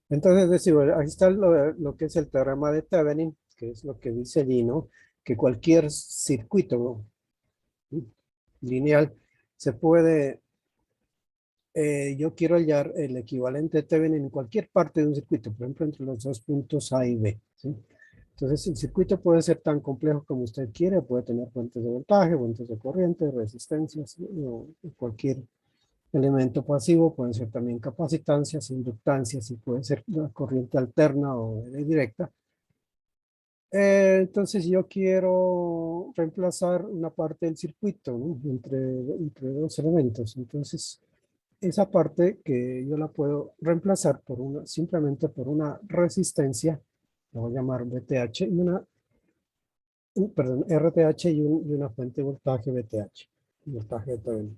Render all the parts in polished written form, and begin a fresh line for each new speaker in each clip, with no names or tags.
Entonces, decimos, ahí está lo que es el teorema de Thevenin, que es lo que dice allí, ¿no? Que cualquier circuito, ¿sí?, lineal se puede, yo quiero hallar el equivalente de Thevenin en cualquier parte de un circuito, por ejemplo, entre los dos puntos A y B, ¿sí? Entonces, el circuito puede ser tan complejo como usted quiere, puede tener fuentes de voltaje, fuentes de corriente, resistencias, o cualquier elemento pasivo, pueden ser también capacitancias, inductancias, y puede ser una corriente alterna o directa. Entonces yo quiero reemplazar una parte del circuito, ¿no?, entre dos elementos. Entonces esa parte que yo la puedo reemplazar por simplemente por una resistencia, la voy a llamar VTH, perdón, RTH, y una fuente de voltaje VTH, voltaje de Thevenin.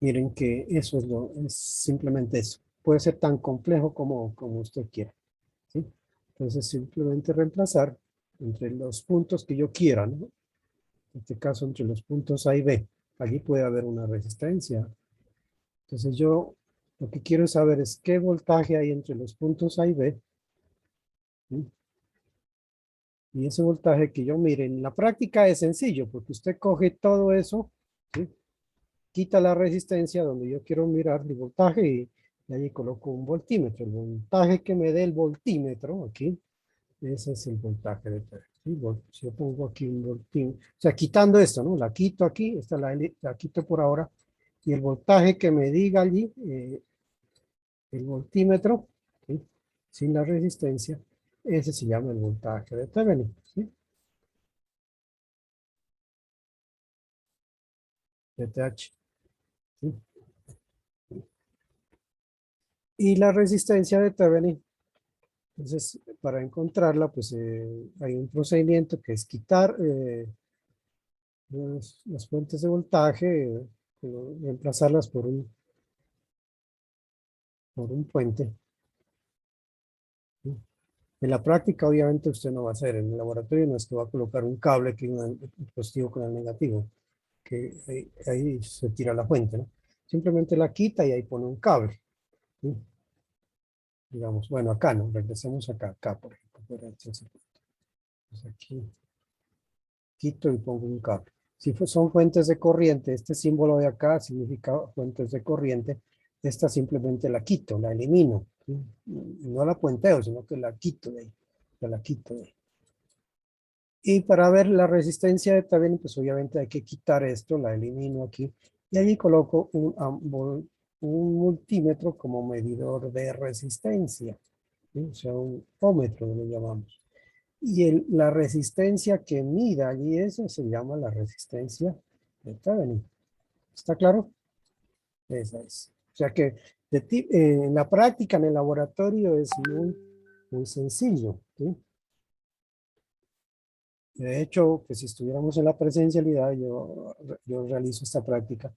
Miren que eso es simplemente eso. Puede ser tan complejo como usted quiera, ¿sí? Entonces simplemente reemplazar entre los puntos que yo quiera, ¿no? En este caso entre los puntos A y B. Allí puede haber una resistencia. Entonces yo lo que quiero saber es qué voltaje hay entre los puntos A y B, ¿sí? Y ese voltaje que yo mire, en la práctica es sencillo, porque usted coge todo eso, ¿sí?, quita la resistencia donde yo quiero mirar el voltaje, y allí coloco un voltímetro. El voltaje que me dé el voltímetro aquí, ese es el voltaje de Thevenin, ¿sí? Si yo pongo aquí un voltímetro, o sea, quitando esto, ¿no? La quito aquí, esta la quito por ahora, y el voltaje que me diga allí, el voltímetro, ¿sí?, sin la resistencia, ese se llama el voltaje de Thevenin, ¿sí? VTH, ¿sí? Y la resistencia de Thevenin, entonces, para encontrarla, pues hay un procedimiento que es quitar las fuentes de voltaje, reemplazarlas por un puente, ¿sí? En la práctica, obviamente, usted no va a hacer. En el laboratorio no es que va a colocar un cable que un positivo con el negativo, que ahí se tira la fuente, ¿no? Simplemente la quita y ahí pone un cable, ¿sí? Digamos, bueno, acá no, regresemos acá, por ejemplo, por este circuito. Pues aquí quito y pongo un cable. Si son fuentes de corriente, este símbolo de acá significa fuentes de corriente. Esta simplemente la quito, la elimino, ¿sí? No la puenteo, sino que la quito de ahí. La quito de ahí. Y para ver la resistencia de Thevenin, pues obviamente hay que quitar esto, la elimino aquí. Y allí coloco un multímetro como medidor de resistencia, ¿sí? O sea, un ómetro lo llamamos. Y la resistencia que mida allí, eso se llama la resistencia de Thevenin. ¿Está claro? Esa es. O sea que en la práctica, en el laboratorio, es muy sencillo, ¿sí? De hecho, pues si estuviéramos en la presencialidad, yo realizo esta práctica,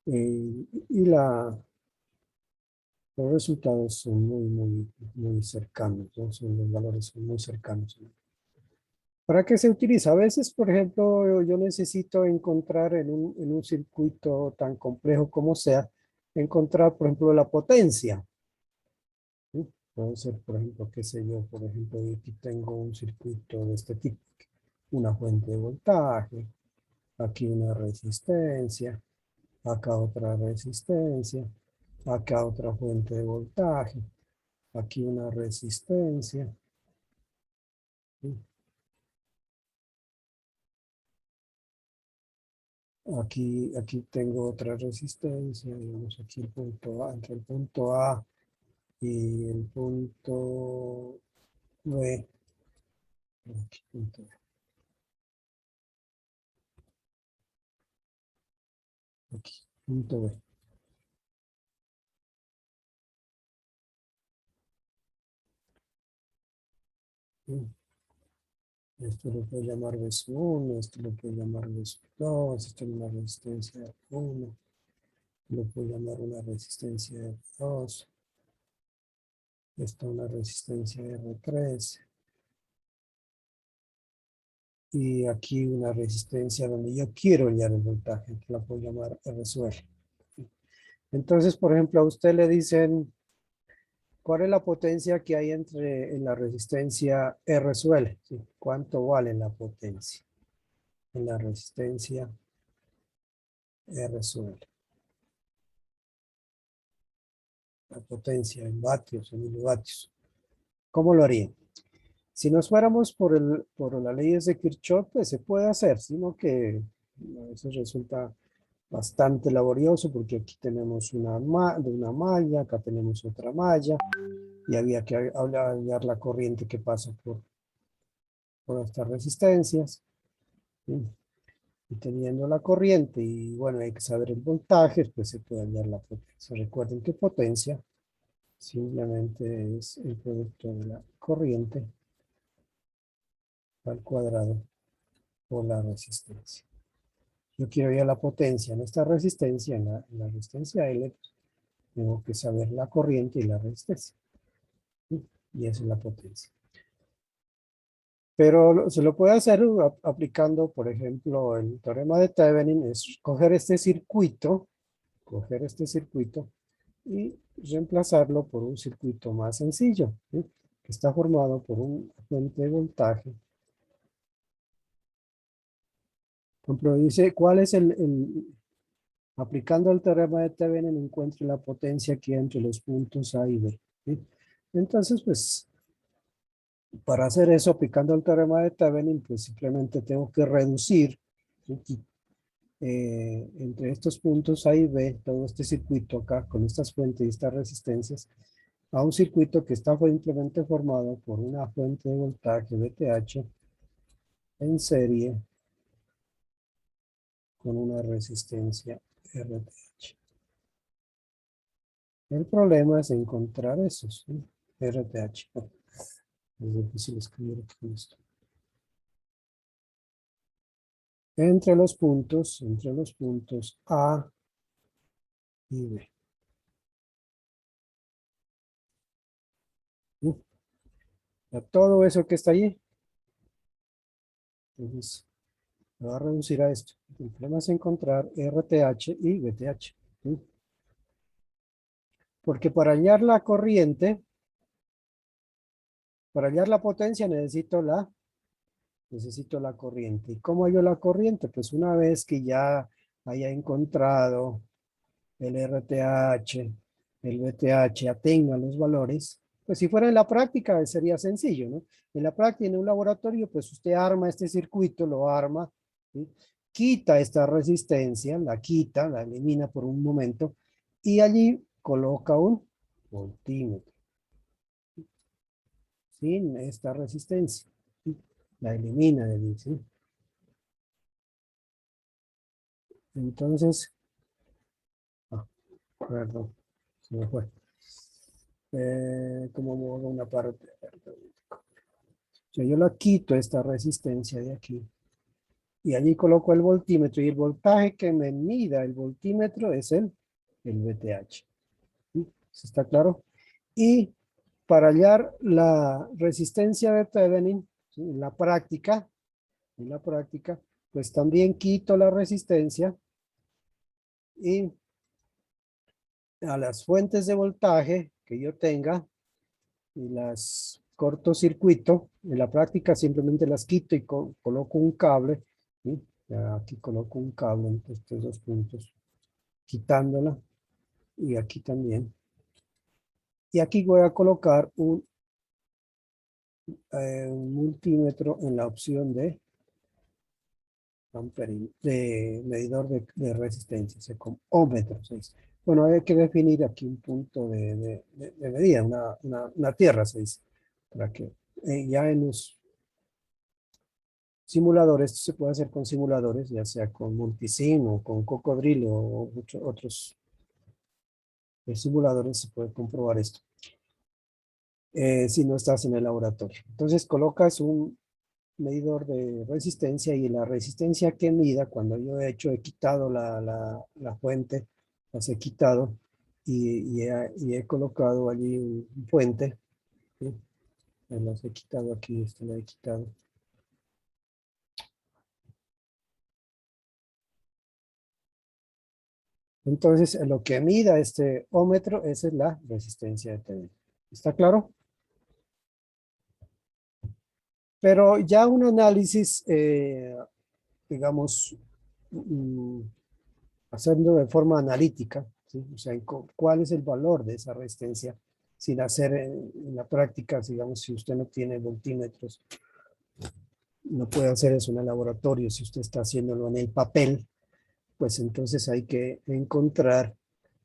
y los resultados son muy cercanos, ¿no? Los valores son muy cercanos. ¿Para qué se utiliza? A veces, por ejemplo, yo necesito encontrar en un circuito tan complejo como sea, encontrar, por ejemplo, la potencia, ¿sí? Puede ser, por ejemplo, qué sé yo, por ejemplo, aquí tengo un circuito de este tipo, una fuente de voltaje, aquí una resistencia, acá otra resistencia, acá otra fuente de voltaje, aquí una resistencia, ¿sí? Aquí tengo otra resistencia, digamos aquí el punto A, entre el punto A y el punto B. Aquí, punto B. ¿Sí? Esto lo puedo llamar B1, esto lo puedo llamar B2, esto es una resistencia de 1, lo puedo llamar una resistencia de 2, esto una resistencia de R3, y aquí una resistencia donde yo quiero hallar el voltaje, que la puedo llamar R suelo. Entonces, por ejemplo, a usted le dicen, ¿cuál es la potencia que hay en la resistencia R sub L? ¿Sí? ¿Cuánto vale la potencia en la resistencia R sub L? La potencia en vatios, en milovatios. ¿Cómo lo haría? Si nos fuéramos por las leyes de Kirchhoff, pues se puede hacer, sino que a veces resulta bastante laborioso porque aquí tenemos una malla, acá tenemos otra malla y había que hallar la corriente que pasa por estas resistencias. ¿Sí? Y teniendo la corriente y bueno, hay que saber el voltaje, pues se puede hallar la potencia. Recuerden que potencia simplemente es el producto de la corriente al cuadrado por la resistencia. Yo quiero ya la potencia en esta resistencia, en la resistencia L, tengo que saber la corriente y la resistencia. ¿Sí? Y esa es la potencia. Pero se lo puede hacer aplicando, por ejemplo, el teorema de Thevenin, es coger este circuito y reemplazarlo por un circuito más sencillo, ¿sí? Que está formado por un fuente de voltaje. Por ejemplo, dice, ¿cuál es aplicando el teorema de Thevenin, encuentre la potencia que hay entre los puntos A y B? ¿Sí? Entonces, pues, para hacer eso, aplicando el teorema de Thevenin, pues simplemente tengo que reducir, ¿sí? Entre estos puntos A y B, todo este circuito acá, con estas fuentes y estas resistencias, a un circuito que está simplemente formado por una fuente de voltaje VTH en serie con una resistencia RTH. El problema es encontrar esos, ¿sí? RTH. Es difícil escribir aquí esto. Entre los puntos A y B. ¿Sí? Todo eso que está allí, entonces me va a reducir a esto. El problema es encontrar RTH y VTH. ¿Sí? Porque para hallar la corriente, para hallar la potencia necesito la corriente. ¿Y cómo hallo la corriente? Pues una vez que ya haya encontrado el RTH, el VTH, ya tenga los valores, pues si fuera en la práctica sería sencillo, ¿no? En la práctica, en un laboratorio, pues usted arma este circuito, lo arma, ¿sí? Quita esta resistencia, la quita, la elimina por un momento, y allí coloca un voltímetro, sin esta resistencia, ¿sí? La elimina de allí, ¿sí? Entonces, ah, perdón, se me fue. ¿Cómo muevo una parte? Yo la quito esta resistencia de aquí y allí coloco el voltímetro y el voltaje que me mida el voltímetro es el VTH. ¿Sí? ¿Está claro? Y para hallar la resistencia de Thevenin, ¿sí? En la práctica, pues también quito la resistencia y a las fuentes de voltaje que yo tenga y las cortocircuito, en la práctica simplemente las quito y coloco un cable, ¿sí? Aquí coloco un cable entre estos dos puntos, quitándola, y aquí también. Y aquí voy a colocar un multímetro en la opción de de medidor de resistencia, o sea, con ohmmetro. ¿Sí? Bueno, hay que definir aquí un punto de medida, una tierra, se dice, para que ya en los simuladores, esto se puede hacer con simuladores, ya sea con Multisim o con Cocodrilo o muchos otros simuladores, se puede comprobar esto, si no estás en el laboratorio. Entonces colocas un medidor de resistencia y la resistencia que mida, cuando yo he quitado la fuente, las he quitado y he colocado allí un puente, ¿sí? Las he quitado aquí, esto lo he quitado. Entonces, lo que mida este ómetro, esa es la resistencia de Thevenin. ¿Está claro? Pero ya un análisis, digamos, mm, hacerlo de forma analítica, ¿sí? O sea, ¿cuál es el valor de esa resistencia? Sin hacer en la práctica, digamos, si usted no tiene voltímetros, no puede hacer eso en el laboratorio. Si usted está haciéndolo en el papel, pues entonces hay que encontrar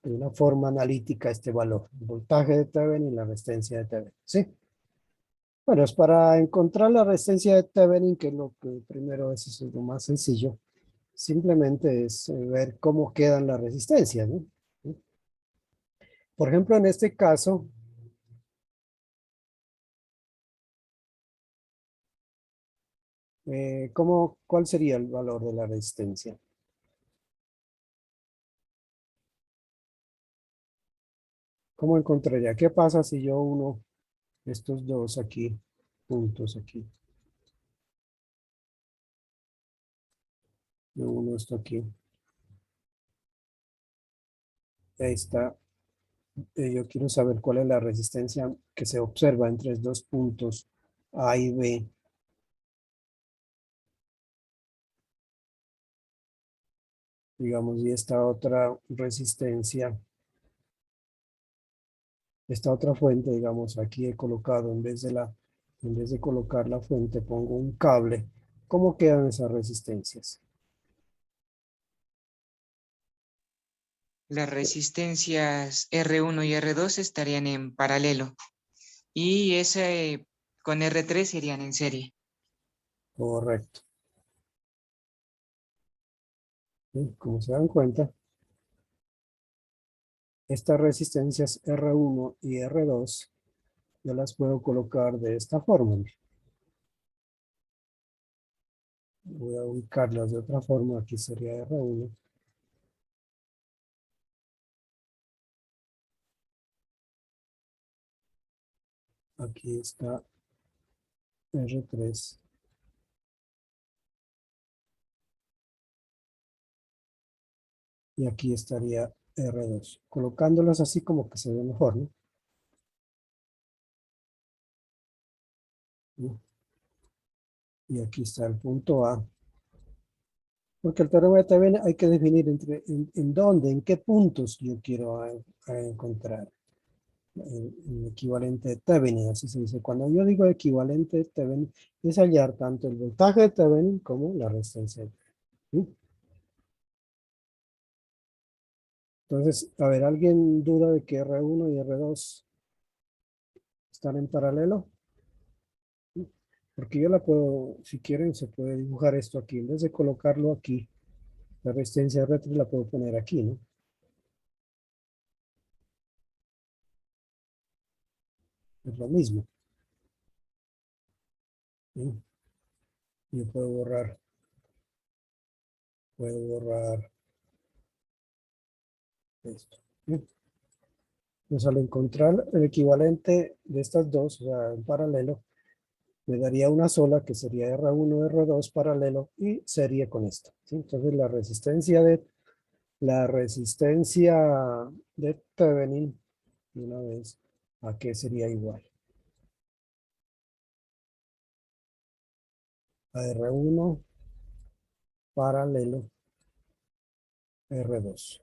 de una forma analítica este valor, el voltaje de Thevenin y la resistencia de Thevenin, ¿sí? Bueno, es para encontrar la resistencia de Thevenin, que es lo que primero es lo más sencillo. Simplemente es ver cómo quedan las resistencias, ¿no? Por ejemplo, en este caso, ¿cuál sería el valor de la resistencia? ¿Cómo encontraría? ¿Qué pasa si yo uno estos dos aquí, puntos aquí? Yo uno esto aquí. Ahí está. Yo quiero saber cuál es la resistencia que se observa entre estos dos puntos A y B. Digamos, y esta otra resistencia, esta otra fuente, digamos, aquí he colocado, en vez de colocar la fuente, pongo un cable. ¿Cómo quedan esas resistencias?
Las resistencias R1 y R2 estarían en paralelo y ese con R3 serían en serie.
Correcto. ¿Sí? Como se dan cuenta, estas resistencias R1 y R2, yo las puedo colocar de esta forma. Voy a ubicarlas de otra forma, aquí sería R1. Aquí está R3. Y aquí estaría R2. Colocándolas así como que se ve mejor, ¿no? ¿No? Y aquí está el punto A. Porque el teorema de Thevenin hay que definir en dónde, en qué puntos yo quiero a encontrar el equivalente de Thevenin, así se dice. Cuando yo digo equivalente de Thevenin, es hallar tanto el voltaje de Thevenin como la resistencia de Thevenin. ¿Sí? Entonces, a ver, ¿alguien duda de que R1 y R2 están en paralelo? ¿Sí? Porque yo la puedo, si quieren, se puede dibujar esto aquí. En vez de colocarlo aquí, la resistencia R3 la puedo poner aquí, ¿no? Es lo mismo. ¿Sí? Yo puedo borrar esto. ¿Sí? Pues al encontrar el equivalente de estas dos, o sea, en paralelo, me daría una sola que sería R1, R2 paralelo y sería con esta. ¿Sí? Entonces la resistencia de Thevenin, de una vez, ¿a qué sería igual? A R1 paralelo R2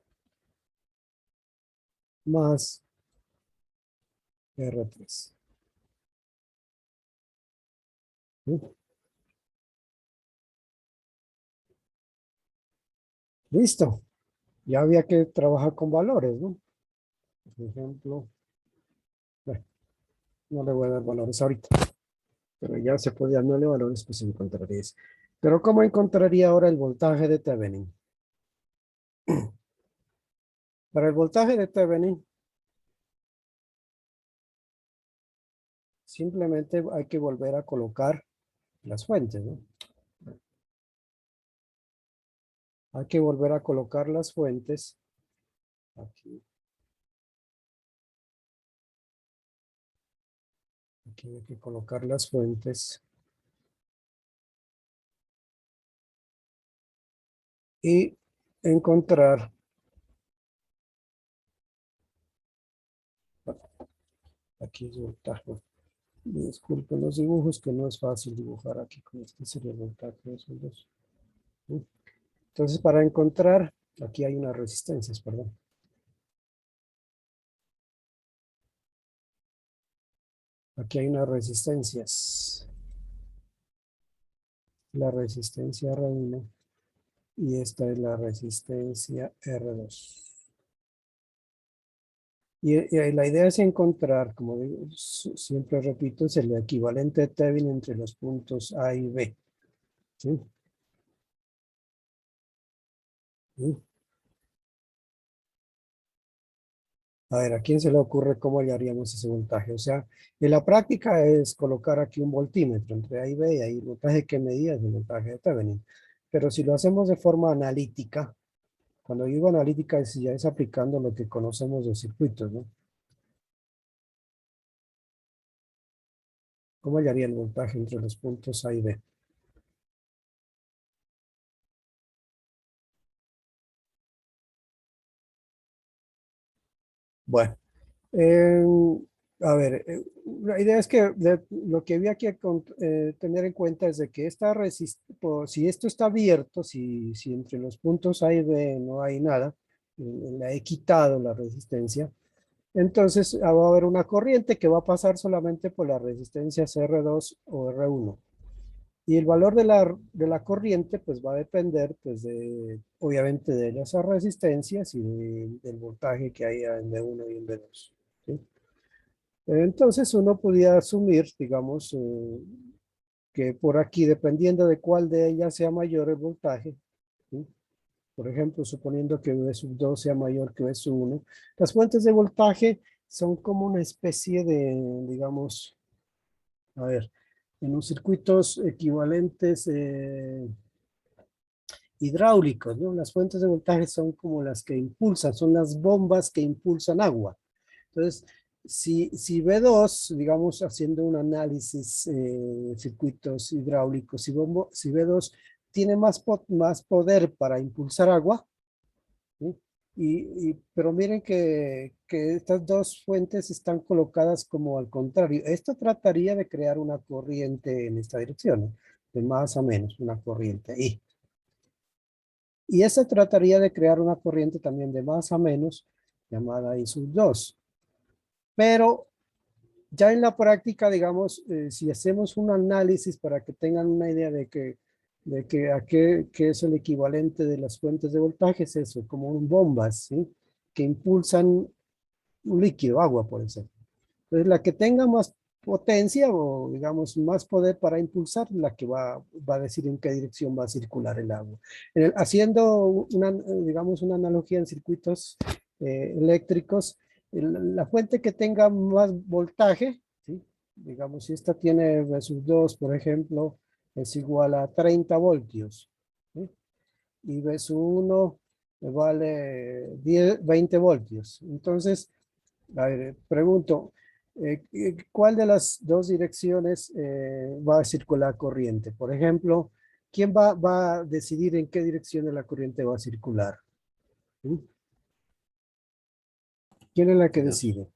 más R3. ¿Sí? Listo. Ya había que trabajar con valores, ¿no? Por ejemplo, bueno, no le voy a dar valores ahorita, pero ya se puede darle valores, pues encontraría eso. Pero ¿cómo encontraría ahora el voltaje de Thevenin? Para el voltaje de Thevenin, simplemente hay que volver a colocar las fuentes, ¿no? Hay que volver a colocar las fuentes. Aquí, aquí hay que colocar las fuentes y encontrar Aquí es voltaje. Disculpen los dibujos, que no es fácil dibujar aquí con este sería el voltaje de esos dos. ¿Sí? Entonces, para encontrar, aquí hay unas resistencias, perdón. Aquí hay unas resistencias. La resistencia R1 y esta es la resistencia R2. Y la idea es encontrar, como digo, siempre repito, es el equivalente de Thevenin entre los puntos A y B. ¿Sí? ¿Sí? A ver, ¿a quién se le ocurre cómo hallaríamos ese voltaje? O sea, en la práctica es colocar aquí un voltímetro entre A y B, y ahí el voltaje que medía es el voltaje de Thevenin. Pero si lo hacemos de forma analítica, cuando digo analítica ya es aplicando lo que conocemos de circuitos, ¿no? ¿Cómo hallaría el voltaje entre los puntos A y B? Bueno, eh, a ver, la idea es que lo que había que tener en cuenta es de que si esto está abierto, si entre los puntos A y B no hay nada, le he quitado la resistencia, entonces va a haber una corriente que va a pasar solamente por las resistencias R2 o R1. Y el valor de la corriente pues va a depender pues obviamente de esas resistencias y del voltaje que haya en B1 y en B2. ¿Sí? Entonces uno podía asumir, digamos, que por aquí, dependiendo de cuál de ellas sea mayor el voltaje, ¿sí? Por ejemplo, suponiendo que V sub 2 sea mayor que V sub 1, las fuentes de voltaje son como una especie de, digamos, a ver, en los circuitos equivalentes hidráulicos, ¿no? Las fuentes de voltaje son como las que impulsan, son las bombas que impulsan agua. Entonces, si B2, digamos, haciendo un análisis de circuitos hidráulicos, si B2 tiene más poder para impulsar agua, ¿sí? Pero miren que estas dos fuentes están colocadas como al contrario. Esto trataría de crear una corriente en esta dirección, ¿no? De más a menos, una corriente I. Y esta trataría de crear una corriente también de más a menos, llamada I sub 2. Pero ya en la práctica, digamos, si hacemos un análisis para que tengan una idea qué es el equivalente de las fuentes de voltaje, es eso, como bombas, ¿sí? Que impulsan un líquido, agua, por ejemplo. Entonces, la que tenga más potencia o, digamos, más poder para impulsar, la que va a decir en qué dirección va a circular el agua. Haciendo digamos, una analogía en circuitos eléctricos, la fuente que tenga más voltaje, ¿sí? Digamos, si esta tiene V 2, por ejemplo, es igual a 30 voltios, ¿sí? Y V 1 vale 20 voltios. Entonces, a ver, pregunto, ¿cuál de las dos direcciones va a circular corriente? Por ejemplo, ¿quién va a decidir en qué dirección de la corriente va a circular? ¿Sí? ¿Quién es la que decide?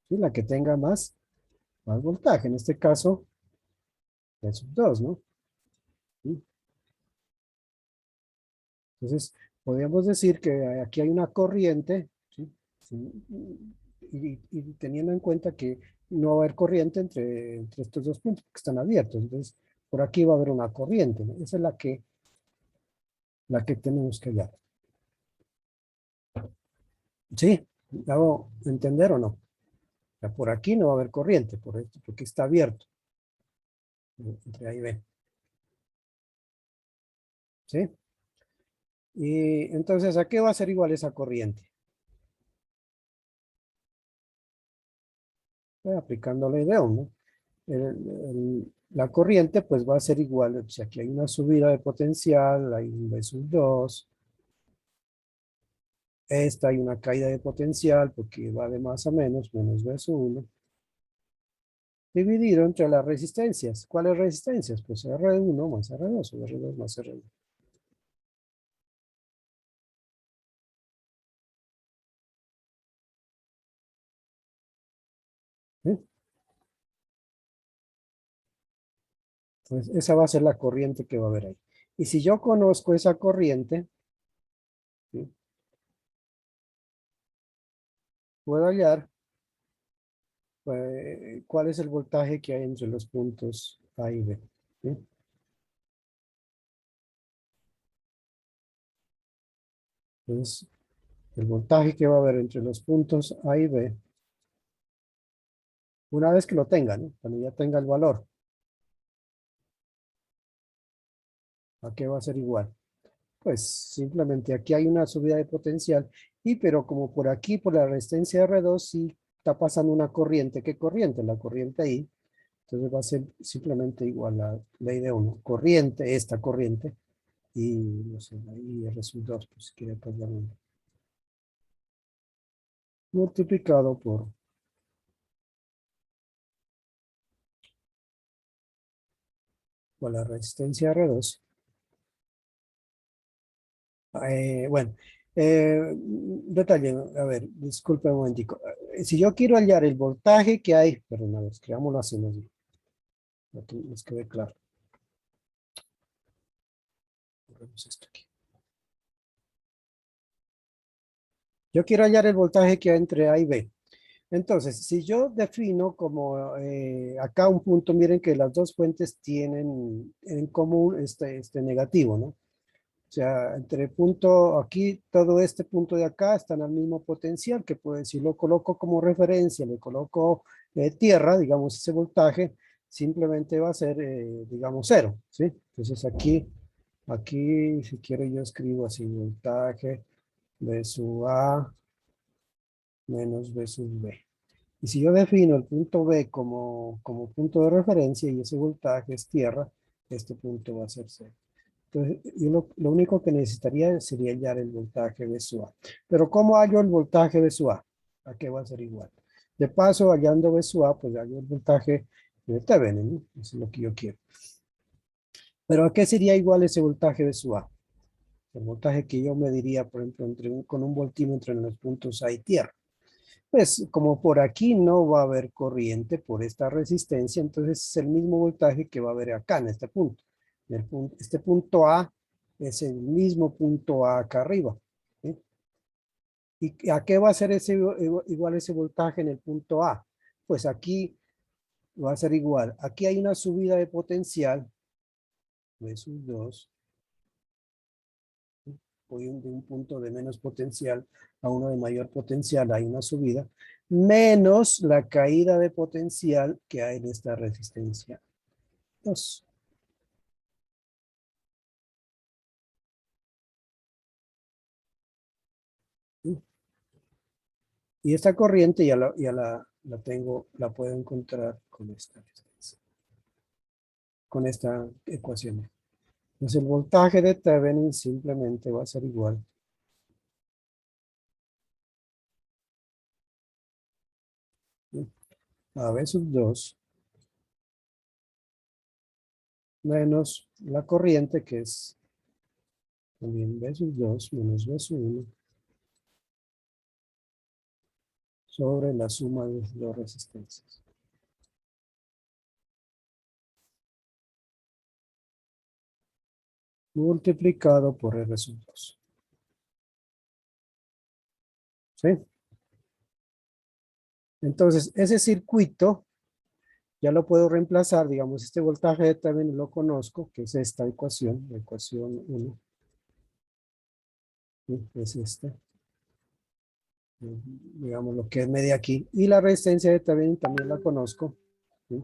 ¿Sí? La que tenga más voltaje, en este caso, el sub 2, ¿no? ¿Sí? Entonces, podríamos decir que aquí hay una corriente, ¿sí? Sí, y teniendo en cuenta que no va a haber corriente entre estos dos puntos, que están abiertos. Entonces, por aquí va a haber una corriente, ¿no? Esa es la que tenemos que hallar. ¿Sí? ¿Me hago entender o no? O sea, por aquí no va a haber corriente, por esto, porque está abierto. Entre ahí ven. ¿Sí? Y entonces, ¿a qué va a ser igual esa corriente? Aplicando la idea, ¿no? La corriente pues va a ser igual, si aquí hay una subida de potencial, hay un V sub 2, esta hay una caída de potencial porque va de más a menos, menos V sub 1, dividido entre las resistencias. ¿Cuáles resistencias? Pues R1 más R2 o R2 más R1. Entonces, esa va a ser la corriente que va a haber ahí. Y si yo conozco esa corriente, ¿sí? Puedo hallar cuál es el voltaje que hay entre los puntos A y B. ¿Sí? Entonces, el voltaje que va a haber entre los puntos A y B, una vez que lo tenga, ¿no? Cuando ya tenga el valor, ¿a qué va a ser igual? Pues simplemente aquí hay una subida de potencial, pero como por aquí, por la resistencia R2, sí está pasando una corriente. ¿Qué corriente? La corriente ahí. Entonces va a ser simplemente igual a ley de 1. Corriente, esta corriente, y no sé, ahí R2, pues si quiere pasar uno. Multiplicado por la resistencia R2. Bueno, detalle, a ver, disculpe un momentico. Si yo quiero hallar el voltaje que hay, perdón, a ver, escribámoslo así, para que nos quede claro. Ponemos esto aquí. Yo quiero hallar el voltaje que hay entre A y B. Entonces, si yo defino como acá un punto, miren que las dos fuentes tienen en común este negativo, ¿no? O sea, entre el punto aquí, todo este punto de acá están al mismo potencial, que pues si lo coloco como referencia, le coloco tierra, digamos, ese voltaje, simplemente va a ser, digamos, cero, ¿sí? Entonces aquí, si quiero yo escribo así, voltaje V sub A menos V sub B. Y si yo defino el punto B como punto de referencia y ese voltaje es tierra, este punto va a ser cero. Entonces, yo lo único que necesitaría sería hallar el voltaje de su A. Pero ¿cómo hallo el voltaje de su A? ¿A qué va a ser igual? De paso, hallando de su A, pues hallo el voltaje de Thevenin, ¿no? Eso es lo que yo quiero. Pero ¿a qué sería igual ese voltaje de su A? El voltaje que yo mediría, por ejemplo, con un voltímetro en los puntos A y tierra. Pues como por aquí no va a haber corriente por esta resistencia, entonces es el mismo voltaje que va a haber acá en este punto. Este punto A es el mismo punto A acá arriba. ¿Sí? ¿Y a qué va a ser igual ese voltaje en el punto A? Pues aquí va a ser igual. Aquí hay una subida de potencial, versus 2, voy de un punto de menos potencial a uno de mayor potencial, hay una subida, menos la caída de potencial que hay en esta resistencia 2. Y esta corriente ya la tengo, la puedo encontrar con esta resistencia, con esta ecuación. Entonces el voltaje de Thevenin simplemente va a ser igual a V sub 2 menos la corriente que es también V sub 2 menos V sub 1 sobre la suma de las dos resistencias. Multiplicado por R sub 2. ¿Sí? Entonces, ese circuito ya lo puedo reemplazar, digamos, este voltaje también lo conozco, que es esta ecuación, la ecuación 1, ¿sí? Es esta, digamos, lo que es media aquí. Y la resistencia de también la conozco, ¿sí?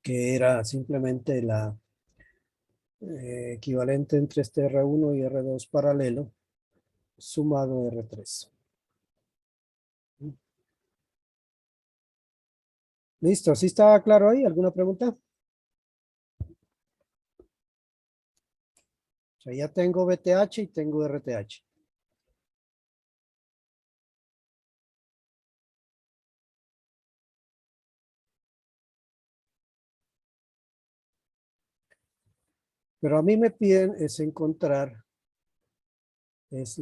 Que era simplemente la equivalente entre este R1 y R2 paralelo, sumado R3. ¿Sí? Listo, ¿sí está claro ahí? ¿Alguna pregunta? O sea, ya tengo VTH y tengo RTH. Pero a mí me piden es encontrar, es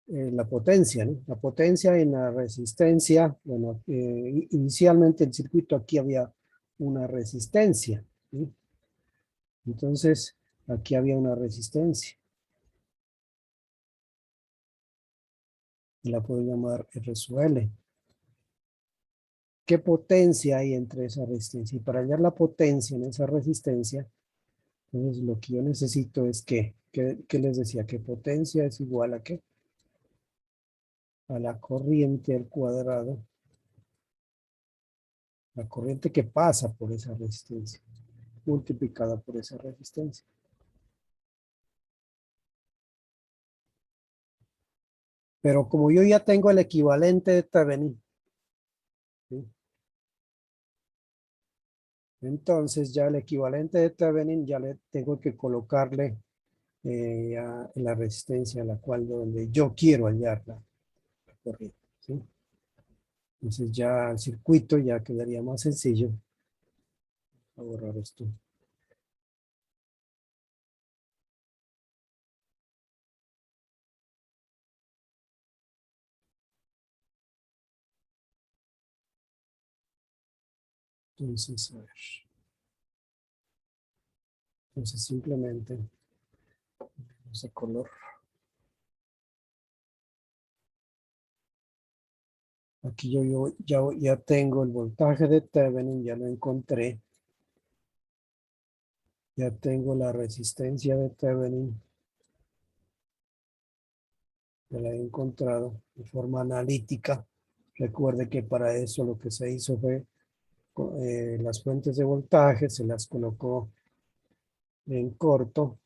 la potencia, ¿no? La potencia en la resistencia. Bueno, inicialmente el circuito aquí había una resistencia, ¿sí? Entonces, aquí había una resistencia. Y la puedo llamar R sub L. ¿Qué potencia hay entre esa resistencia? Y para hallar la potencia en esa resistencia, entonces lo que yo necesito es que les decía, que potencia es igual a ¿qué? A la corriente al cuadrado, la corriente que pasa por esa resistencia, multiplicada por esa resistencia. Pero como yo ya tengo el equivalente de Thevenin, ¿sí? Entonces ya el equivalente de Thevenin ya le tengo que colocarle a la resistencia a la cual donde yo quiero hallar la corriente, ¿sí? Entonces ya el circuito ya quedaría más sencillo. Voy a borrar esto. Entonces, a ver. Entonces simplemente ese color. Aquí ya tengo el voltaje de Thevenin, ya lo encontré. Ya tengo la resistencia de Thevenin. Ya la he encontrado de forma analítica. Recuerde que para eso lo que se hizo fue las fuentes de voltaje, se las colocó en corto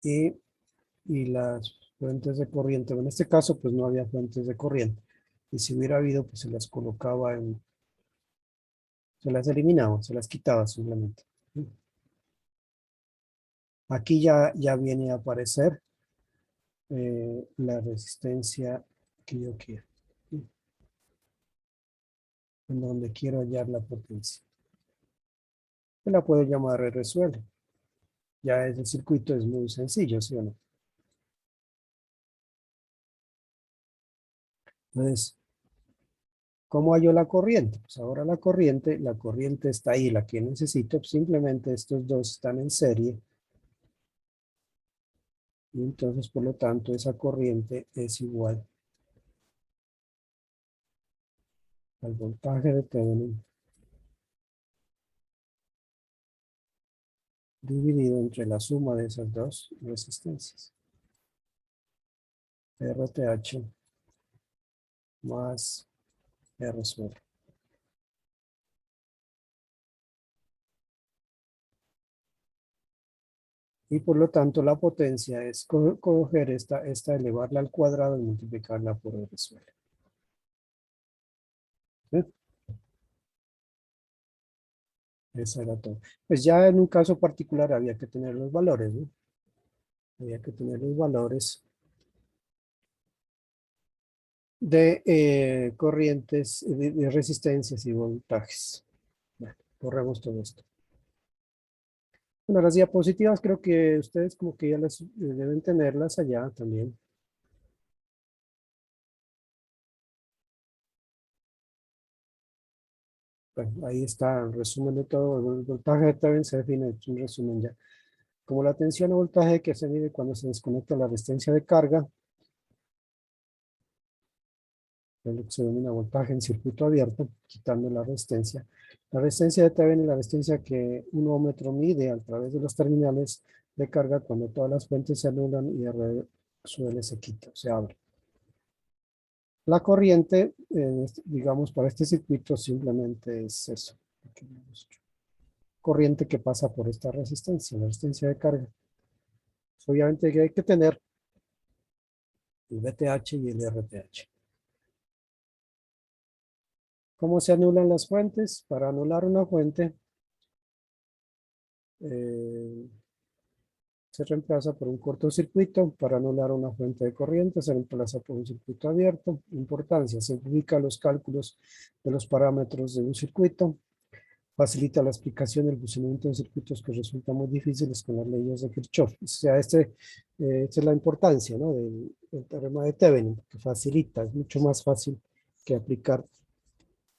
y las fuentes de corriente. En este caso, pues no había fuentes de corriente. Y si hubiera habido, pues se las colocaba se las eliminaba, se las quitaba simplemente. Aquí ya viene a aparecer la resistencia que yo quiero, ¿sí? En donde quiero hallar la potencia. Yo la puedo llamar R sub L. Ya ese circuito es muy sencillo, ¿sí o no? Entonces, ¿cómo hallo la corriente? Pues ahora la corriente está ahí, la que necesito, pues simplemente estos dos están en serie. Y entonces, por lo tanto, esa corriente es igual al voltaje de Thevenin dividido entre la suma de esas dos resistencias. RTH más R sub L. Y por lo tanto la potencia es coger esta, elevarla al cuadrado y multiplicarla por R sub L. ¿Sí? Esa era todo. Pues ya en un caso particular había que tener los valores, ¿no? Había que tener los valores de corrientes, de resistencias y voltajes. Bueno, borremos todo esto. Bueno, las diapositivas creo que ustedes como que ya las deben tenerlas allá también. Bueno, ahí está el resumen de todo. El voltaje también se define, es un resumen ya. Como la tensión o voltaje que se mide cuando se desconecta la resistencia de carga, es lo que se denomina voltaje en circuito abierto, quitando la resistencia. La resistencia de Thevenin es la resistencia que un ohmómetro mide a través de los terminales de carga cuando todas las fuentes se anulan y R sub L se quita, se abre. La corriente, digamos, para este circuito simplemente es eso. Corriente que pasa por esta resistencia, la resistencia de carga. Pues obviamente hay que tener el VTH y el RTH. ¿Cómo se anulan las fuentes? Para anular una fuente, se reemplaza por un cortocircuito. Para anular una fuente de corriente, se reemplaza por un circuito abierto. Importancia: simplifica los cálculos de los parámetros de un circuito. facilita la explicación del funcionamiento de circuitos que resultan muy difíciles con las leyes de Kirchhoff. O sea, esta es la importancia, ¿no?, del teorema de Thevenin, que facilita, es mucho más fácil que aplicar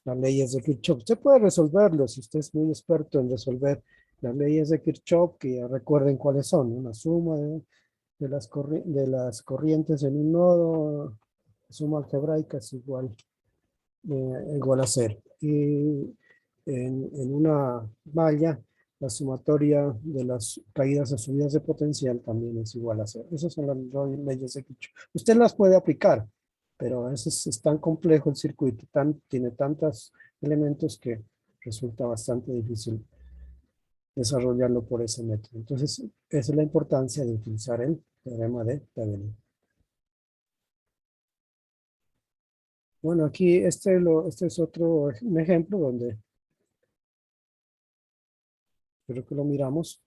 las leyes de Kirchhoff. Usted puede resolverlo si usted es muy experto en resolver las leyes de Kirchhoff, que ya recuerden cuáles son, ¿no? La suma de las corrientes en un nodo, suma algebraica es igual a cero. Y en una malla, la sumatoria de las caídas o subidas de potencial también es igual a cero. Esas son las leyes de Kirchhoff. Usted las puede aplicar, pero a veces es tan complejo el circuito, tiene tantos elementos que resulta bastante difícil desarrollarlo por ese método. Entonces, esa es la importancia de utilizar el teorema de Thevenin. Bueno, aquí este es otro un ejemplo donde creo que lo miramos.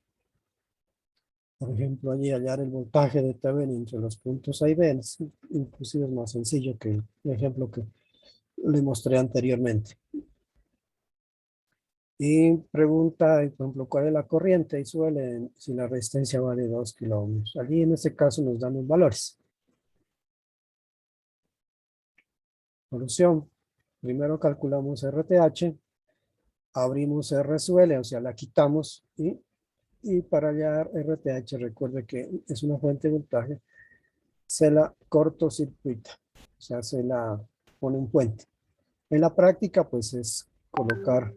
Por ejemplo, allí hallar el voltaje de Thevenin entre los puntos A y B, inclusive es más sencillo que el ejemplo que le mostré anteriormente. Y pregunta, por ejemplo, cuál es la corriente y suele si la resistencia vale 2 kilómetros. Allí en este caso nos dan los valores. Solución. Primero calculamos RTH, abrimos RSUL, o sea, la quitamos y para hallar RTH, recuerde que es una fuente de voltaje, se la cortocircuita, o sea, se la pone un puente. En la práctica, pues es colocar,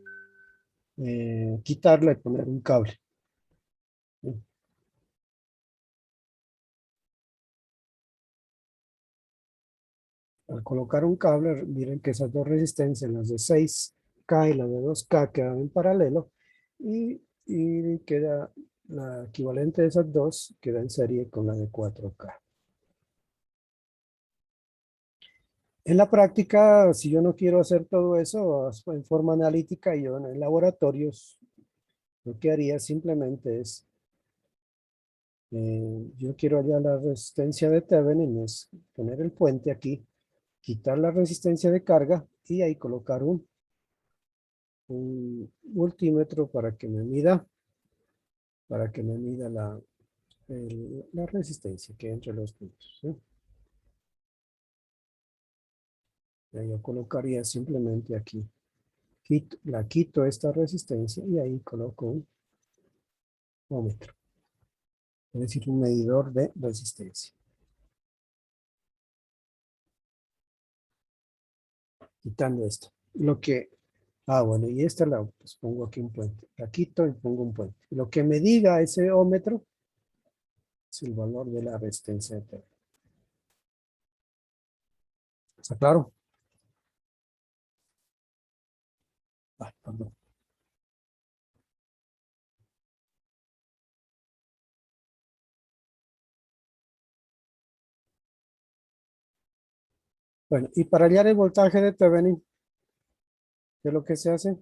quitarla y poner un cable. ¿Sí? Al colocar un cable, miren que esas dos resistencias, las de 6K y la de 2K, quedan en paralelo y queda la equivalente de esas dos, queda en serie con la de 4K. En la práctica, si yo no quiero hacer todo eso en forma analítica, yo en laboratorios, lo que haría simplemente es, yo quiero hallar la resistencia de Thevenin, es poner el puente aquí, quitar la resistencia de carga y ahí colocar un multímetro para que me mida la resistencia que hay entre los puntos, ¿sí? Yo colocaría simplemente aquí, quito esta resistencia y ahí coloco un ohmímetro, es decir, un medidor de resistencia. Quitando esto. Bueno, y esta pues pongo aquí un puente. La quito y pongo un puente. Lo que me diga ese ohmímetro es el valor de la resistencia de Thevenin. ¿Está claro? Perdón. Bueno, y para hallar el voltaje de Thevenin, ¿qué es lo que se hace?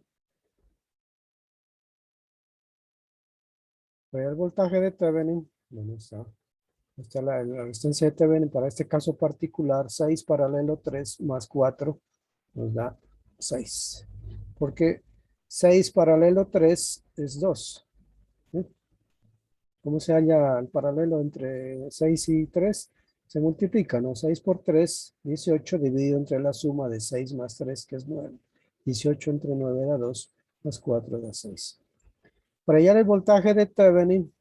Para hallar el voltaje de Thevenin, ¿dónde está? Está la resistencia de Thevenin, para este caso particular, 6 paralelo 3 más 4 nos da 6. Porque 6 paralelo 3 es 2. ¿Sí? ¿Cómo se halla el paralelo entre 6 y 3? Se multiplica, ¿no? 6 por 3, 18, dividido entre la suma de 6 más 3, que es 9. 18 entre 9 da 2, más 4 da 6. Para hallar el voltaje de Thevenin,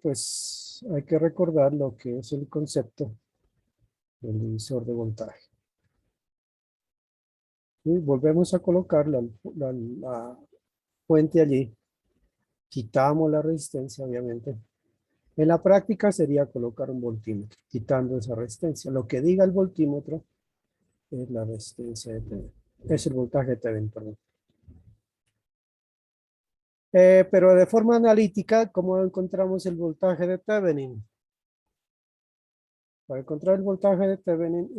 pues hay que recordar lo que es el concepto del divisor de voltaje. Y volvemos a colocar la fuente allí. Quitamos la resistencia, obviamente. En la práctica sería colocar un voltímetro, quitando esa resistencia. Lo que diga el voltímetro es la resistencia de Thevenin. Es el voltaje de Thevenin, perdón. Pero de forma analítica, ¿cómo encontramos el voltaje de Thevenin? Para encontrar el voltaje de Thevenin,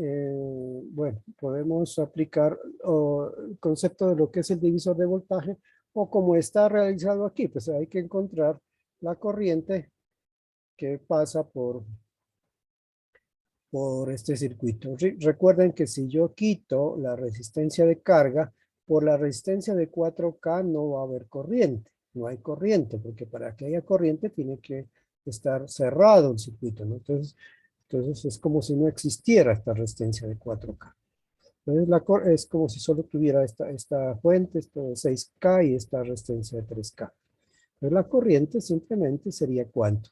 bueno, podemos aplicar el concepto de lo que es el divisor de voltaje, o como está realizado aquí, pues hay que encontrar la corriente que pasa por este circuito. Recuerden que si yo quito la resistencia de carga, por la resistencia de 4K no va a haber corriente. No hay corriente, porque para que haya corriente tiene que estar cerrado el circuito, ¿no? Entonces es como si no existiera esta resistencia de 4K. Entonces es como si solo tuviera esta fuente, esto de 6K y esta resistencia de 3K. Pero la corriente simplemente sería ¿cuánto?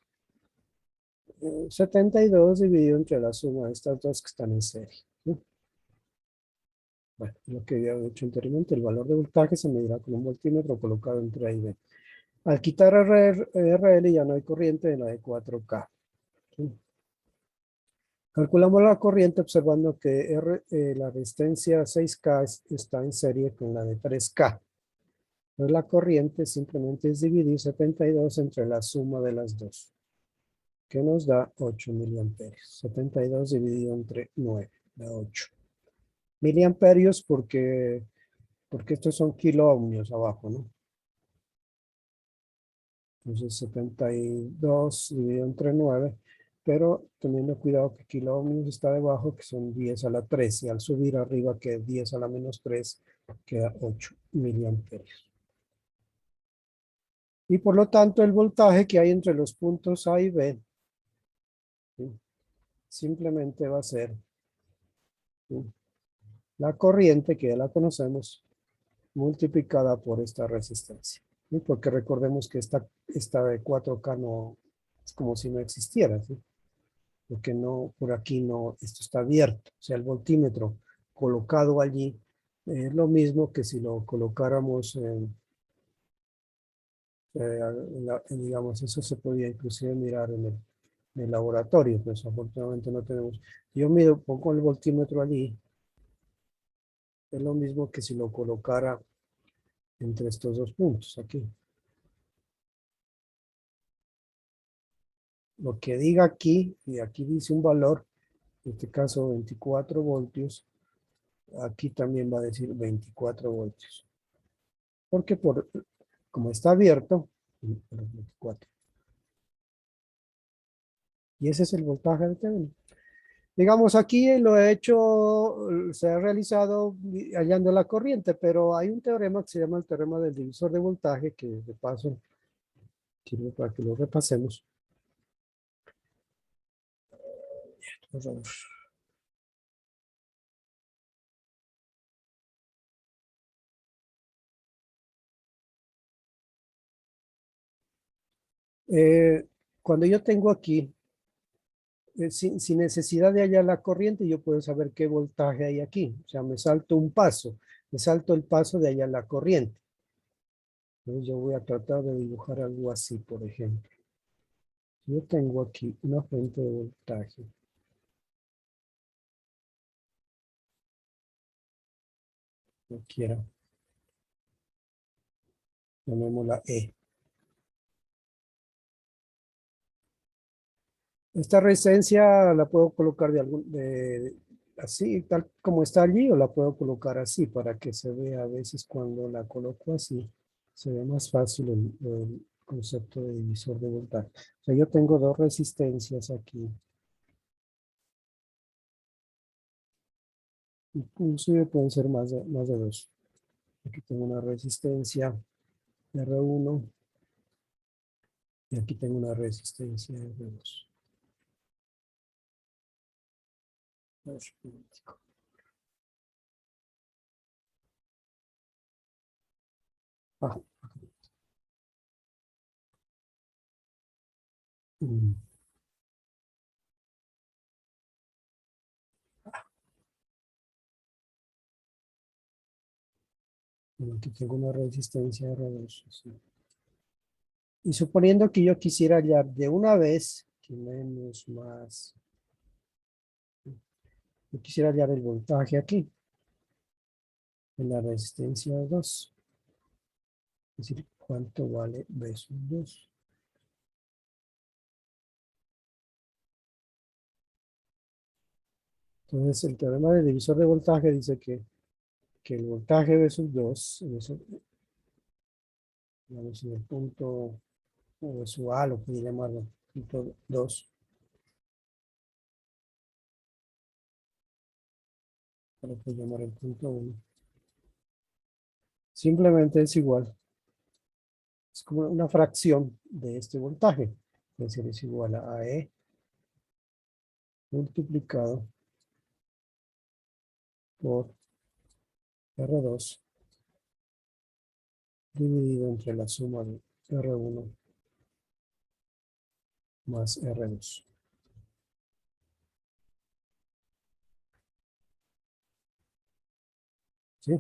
72 dividido entre la suma de estas dos que están en serie, ¿sí? Bueno, lo que había hecho anteriormente, el valor de voltaje se medirá con un voltímetro colocado entre A y B. Al quitar RL ya no hay corriente en la de 4K. ¿Sí? Calculamos la corriente observando que la resistencia 6K está en serie con la de 3K. Entonces la corriente simplemente es dividir 72 entre la suma de las dos, que nos da 8 miliamperios. 72 dividido entre 9, da 8. Miliamperios porque estos son kiloohmios abajo, ¿no? Entonces 72 dividido entre 9, pero teniendo cuidado que kiloohmios está debajo, que son 10 a la 3, y al subir arriba, que es 10 a la menos 3, queda 8 miliamperios. Y por lo tanto, el voltaje que hay entre los puntos A y B, ¿sí? Simplemente va a ser, ¿sí?, la corriente, que ya la conocemos, multiplicada por esta resistencia, ¿sí? Porque recordemos que esta de 4K no es como si no existiera, ¿sí? Porque no, por aquí no, esto está abierto. O sea, el voltímetro colocado allí es lo mismo que si lo colocáramos digamos, eso se podía inclusive mirar en el laboratorio, pues afortunadamente no tenemos. Yo pongo el voltímetro allí, es lo mismo que si lo colocara entre estos dos puntos aquí. Lo que diga aquí, y aquí dice un valor, en este caso 24 voltios, aquí también va a decir 24 voltios. Porque como está abierto, 24. Y ese es el voltaje de Thevenin. Digamos, aquí lo he hecho, se ha realizado hallando la corriente, pero hay un teorema que se llama el teorema del divisor de voltaje, que de paso sirve para que lo repasemos. Vamos a ver. Cuando yo tengo aquí, sin necesidad de hallar la corriente, yo puedo saber qué voltaje hay aquí. O sea, me salto un paso, me salto el paso de hallar la corriente. Entonces yo voy a tratar de dibujar algo así, por ejemplo. Yo tengo aquí una fuente de voltaje. Yo quiero, llamémosla E. Esta resistencia la puedo colocar así, tal como está allí, o la puedo colocar así para que se vea. A veces cuando la coloco así, se ve más fácil el concepto de divisor de voltaje. O sea, yo tengo dos resistencias aquí. Inclusive pueden ser más de dos. Aquí tengo una resistencia R1 y aquí tengo una resistencia R2. Ah, mm, bueno, aquí tengo una resistencia R2. Sí. Y suponiendo que yo quisiera hallar de una vez, que menos más, yo quisiera hallar el voltaje aquí, en la resistencia 2. Es decir, ¿cuánto vale V sub 2? Entonces, el teorema del divisor de voltaje dice que el voltaje V sub 2, digamos, en el punto, o su A, lo puede llamarlo, punto 2, lo puede llamar el punto 1, simplemente es igual. Es como una fracción de este voltaje. Es decir, es igual a E multiplicado por R2 dividido entre la suma de R1 más R2. ¿Sí?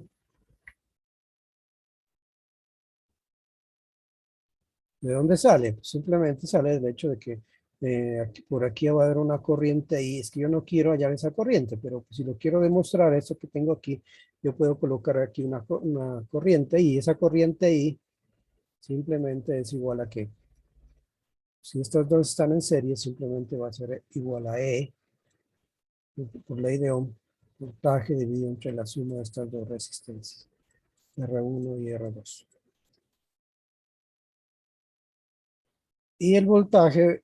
¿De dónde sale? Pues simplemente sale del hecho de que por aquí va a haber una corriente y es que yo no quiero hallar esa corriente, pero pues si lo quiero demostrar, esto que tengo aquí, yo puedo colocar aquí una corriente y esa corriente I simplemente es igual a que, si estos dos están en serie, simplemente va a ser igual a E, por ley de Ohm, voltaje dividido entre la suma de estas dos resistencias, R1 y R2. Y el voltaje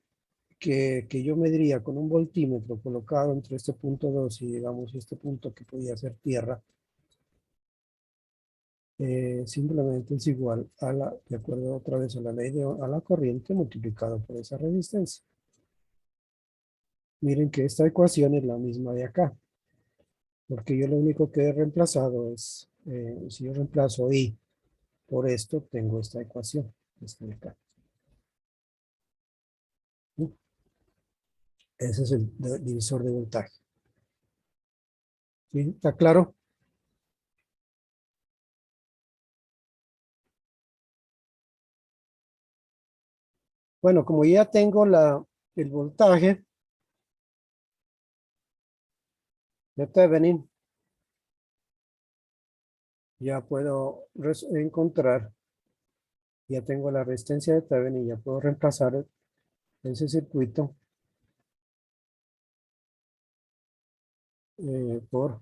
que yo mediría con un voltímetro colocado entre este punto 2 y digamos este punto que podía ser tierra, simplemente es igual a la, de acuerdo otra vez a la ley de Ohm, a la corriente multiplicado por esa resistencia. Miren que esta ecuación es la misma de acá, porque yo lo único que he reemplazado es, si yo reemplazo I por esto, tengo esta ecuación, esta de acá. ¿Sí? Ese es el divisor de voltaje. ¿Sí? ¿Está claro? Bueno, como ya tengo el voltaje de Thevenin, ya puedo encontrar, ya tengo la resistencia de Thevenin, ya puedo reemplazar ese circuito por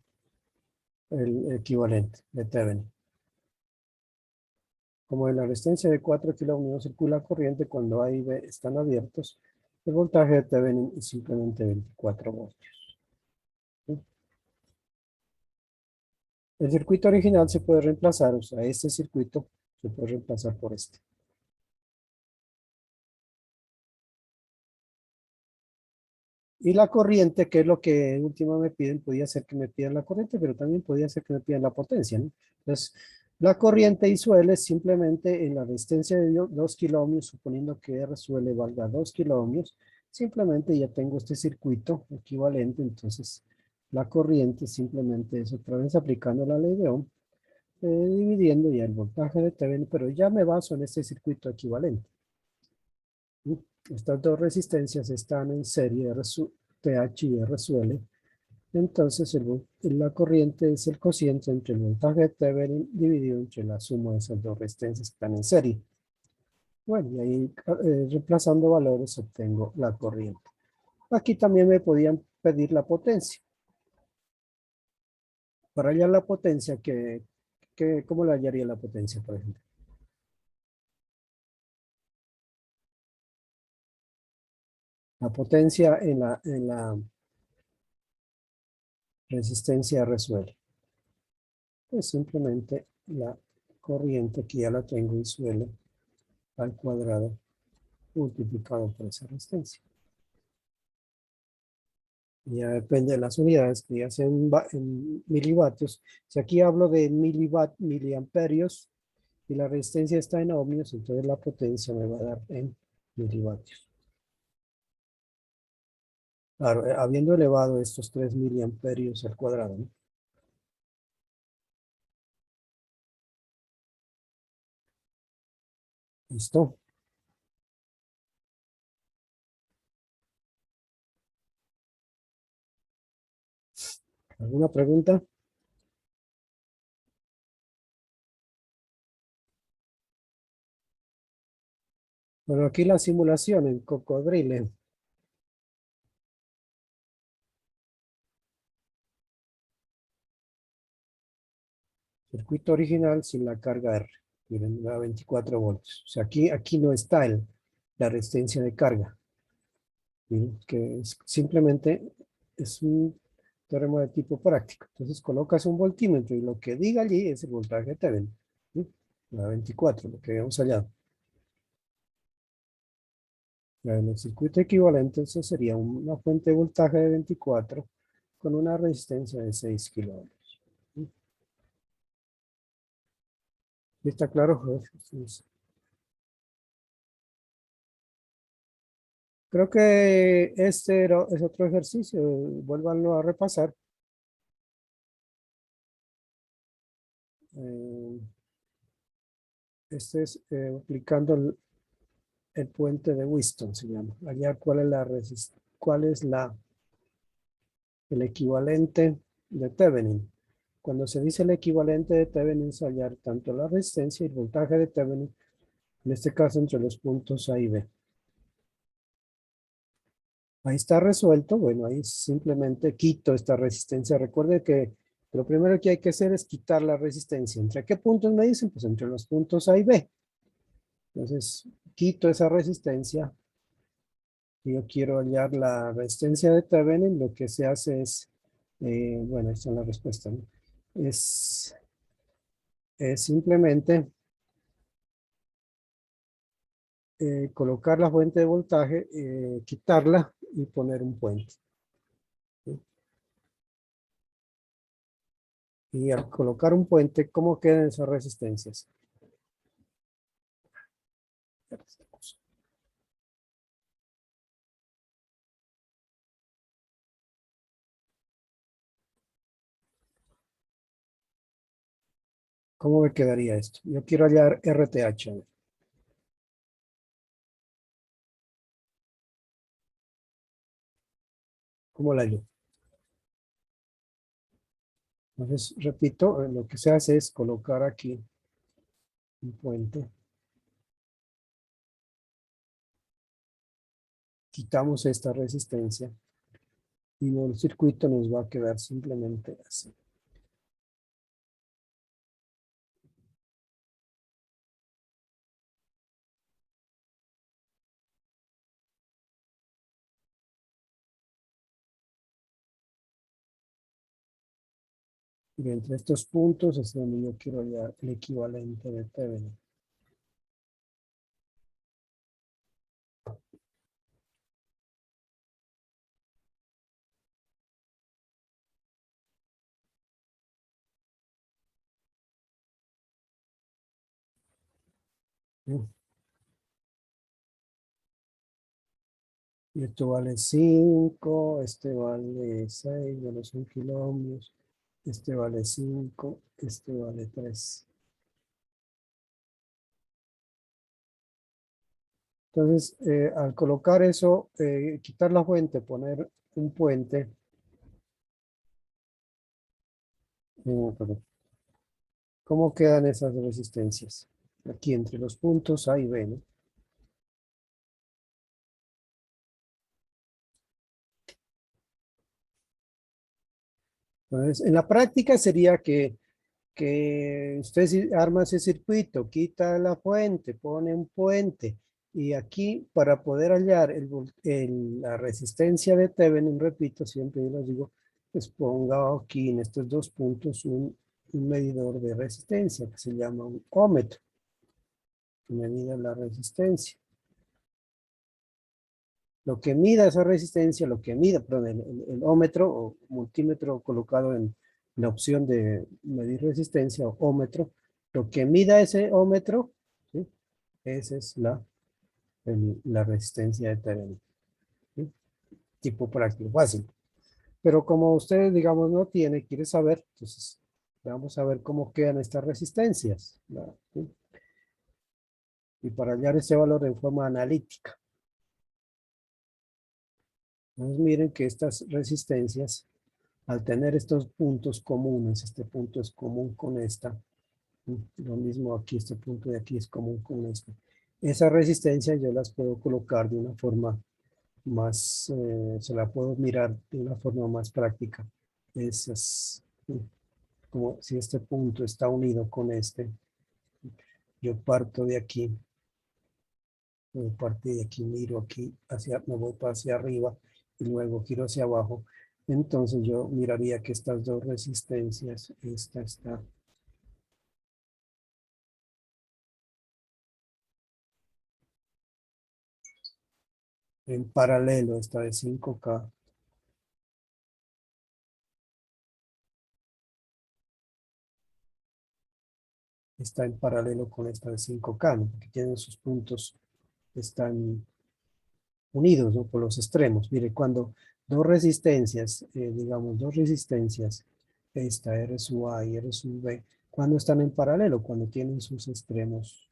el equivalente de Thevenin. Como en la resistencia de 4 kiloohms circula corriente cuando A y B están abiertos, el voltaje de Thevenin es simplemente 24 voltios. ¿Sí? El circuito original se puede reemplazar, o sea, este circuito se puede reemplazar por este. Y la corriente, que es lo que en última me piden, podía ser que me pidan la corriente, pero también podía ser que me pidan la potencia, ¿no? Entonces, la corriente I sub L es simplemente en la resistencia de 2 kiloohms, suponiendo que R sub L valga 2 kiloohms, simplemente ya tengo este circuito equivalente, entonces la corriente simplemente es otra vez aplicando la ley de Ohm, dividiendo ya el voltaje de Thevenin, pero ya me baso en este circuito equivalente. ¿Sí? Estas dos resistencias están en serie, R sub TH y R sub L. Entonces la corriente es el cociente entre el voltaje de Thevenin dividido entre la suma de esas dos resistencias que están en serie. Bueno, y ahí reemplazando valores obtengo la corriente. Aquí también me podían pedir la potencia. Para hallar la potencia, ¿cómo la hallaría la potencia, por ejemplo? La potencia en la resistencia R sub L. Pues simplemente la corriente que ya la tengo en suelo al cuadrado multiplicado por esa resistencia. Ya depende de las unidades, que ya sean en milivatios. Si aquí hablo de miliamperios y la resistencia está en ohmios, entonces la potencia me va a dar en milivatios. Claro, habiendo elevado estos 3 miliamperios al cuadrado, ¿no? ¿Listo? ¿Alguna pregunta? Bueno, aquí la simulación en Cocodrile. Circuito original sin la carga R. Miren, a 24 voltios. O sea, aquí no está la resistencia de carga. Miren, que simplemente es un teorema de tipo práctico. Entonces colocas un voltímetro y lo que diga allí es el voltaje de Thevenin. ¿Sí? la 24, lo que habíamos hallado. En el circuito equivalente, eso sería una fuente de voltaje de 24 con una resistencia de 6 kilómetros. ¿Está claro, Jorge? Sí. Creo que es otro ejercicio, vuélvanlo a repasar. Eh, Este es aplicando el puente de Wheaton, se llama. Allá, cuál es el equivalente de Thevenin? Cuando se dice el equivalente de Thevenin, es hallar tanto la resistencia y el voltaje de Thevenin, en este caso entre los puntos A y B. Ahí está resuelto. Bueno, ahí simplemente quito esta resistencia. Recuerde que lo primero que hay que hacer es quitar la resistencia. ¿Entre qué puntos me dicen? Pues entre los puntos A y B. Entonces, quito esa resistencia. Si yo quiero hallar la resistencia de Thevenin, lo que se hace es, bueno, esta es la respuesta, ¿no? Es simplemente colocar la fuente de voltaje, quitarla y poner un puente, ¿sí? Y al colocar un puente, ¿cómo quedan esas resistencias? ¿Cómo me quedaría esto? Yo quiero hallar RTH. A ver, ¿cómo la hallo? Entonces, repito, lo que se hace es colocar aquí un puente. Quitamos esta resistencia y el circuito nos va a quedar simplemente así. Y entre estos puntos es donde yo quiero hallar el equivalente de Thevenin. ¿Sí? Y esto vale 5, este vale 6, bueno, son kilómetros. Este vale 5, este vale 3. Entonces, al colocar eso, quitar la fuente, poner un puente, perdón, ¿cómo quedan esas resistencias? Aquí entre los puntos A y B, ¿no? Entonces, en la práctica sería que usted arma ese circuito, quita la fuente, pone un puente, y aquí para poder hallar la resistencia de Thevenin, repito, siempre yo les digo, pues ponga aquí en estos dos puntos un medidor de resistencia que se llama un ómetro, que me mida la resistencia. Lo que mida esa resistencia, lo que mida, perdón, el ómetro o multímetro colocado en la opción de medir resistencia o ómetro, lo que mida ese ómetro, ¿sí? Esa es la resistencia de Thevenin, ¿sí? Tipo práctico, fácil. Pero como usted, digamos, no tiene, quiere saber, entonces vamos a ver cómo quedan estas resistencias, ¿sí? Y para hallar ese valor en forma analítica. Entonces miren que estas resistencias, al tener estos puntos comunes, este punto es común con esta, lo mismo aquí, este punto de aquí es común con este. Esa resistencia yo las puedo colocar de una forma más, se la puedo mirar de una forma más práctica. Esas, como si este punto está unido con este, yo parto de aquí, parto de aquí, miro aquí, me voy para hacia arriba y luego giro hacia abajo. Entonces yo miraría que estas dos resistencias, esta está en paralelo, esta de 5K. Está en paralelo con esta de 5K, ¿no? Porque tienen sus puntos, están unidos, ¿no? Por los extremos. Mire, cuando dos resistencias, digamos, dos resistencias, esta R sub A y R sub B, cuando están en paralelo, cuando tienen sus extremos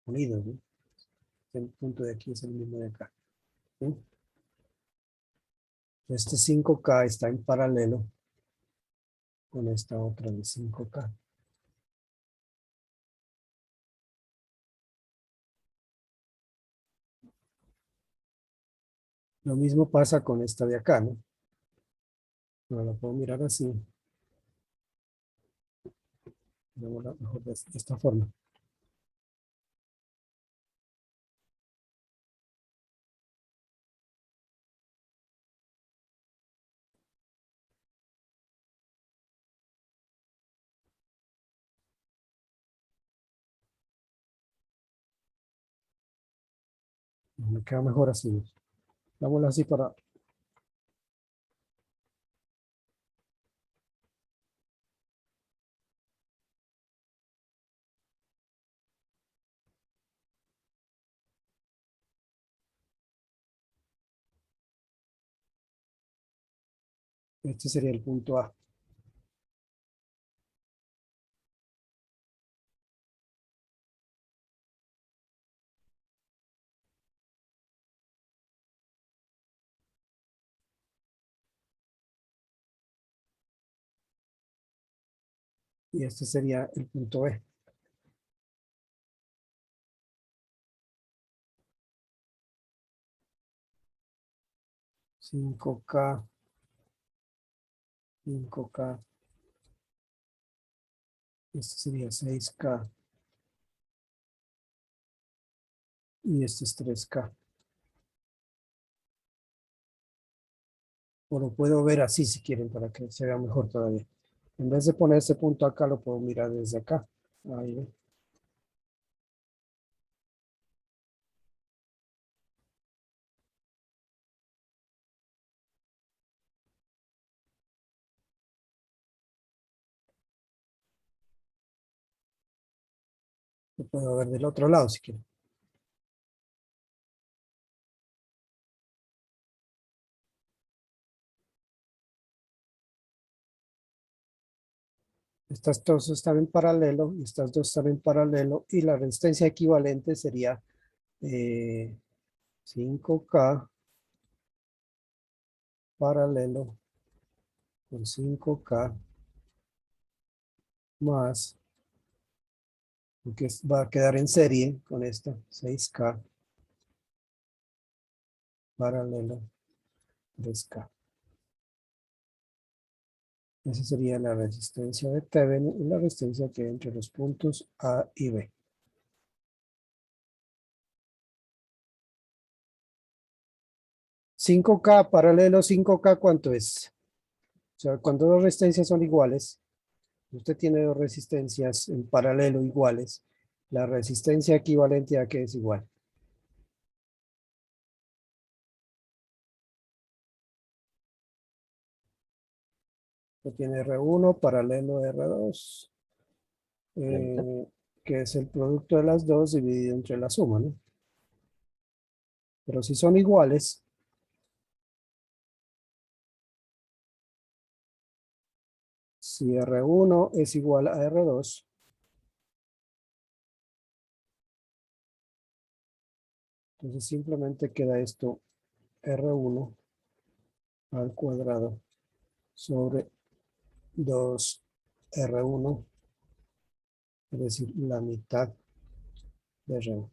unidos, ¿no? El punto de aquí es el mismo de acá, ¿sí? Este 5K está en paralelo con esta otra de 5K. Lo mismo pasa con esta de acá, ¿no? No la puedo mirar así. Veámosla mejor de esta forma. Me queda mejor así, ¿no? Hagámoslo así para... Este sería el punto A. Y este sería el punto B. Cinco k 5K. Este sería 6K. Y este es 3K. O lo puedo ver así si quieren para que se vea mejor todavía. En vez de poner ese punto acá, lo puedo mirar desde acá. Ahí ve. Lo puedo ver del otro lado si quieren. Estas dos están en paralelo y estas dos están en paralelo y la resistencia equivalente sería 5K paralelo con 5K más, porque va a quedar en serie con esta 6K paralelo 3K. Esa sería la resistencia de Thevenin y la resistencia que hay entre los puntos A y B. 5K paralelo 5K, ¿cuánto es? O sea, cuando dos resistencias son iguales, usted tiene dos resistencias en paralelo iguales, la resistencia equivalente a qué es igual. Usted tiene R1 paralelo a R2, que es el producto de las dos dividido entre la suma, ¿no? Pero si son iguales, si R1 es igual a R2, entonces simplemente queda esto R1 al cuadrado sobre 2R1, es decir, la mitad de R1. O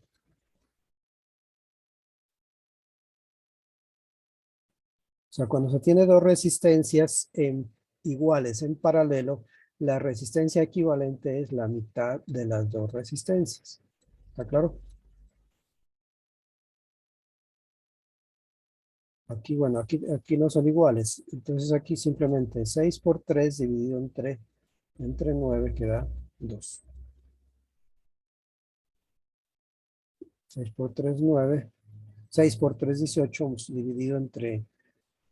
sea, cuando se tiene dos resistencias iguales en paralelo, la resistencia equivalente es la mitad de las dos resistencias. ¿Está claro? Aquí, bueno, aquí no son iguales. Entonces aquí simplemente 6 por 3 dividido entre 9 queda 2. 6 por 3, 9. 6 por 3, 18, dividido entre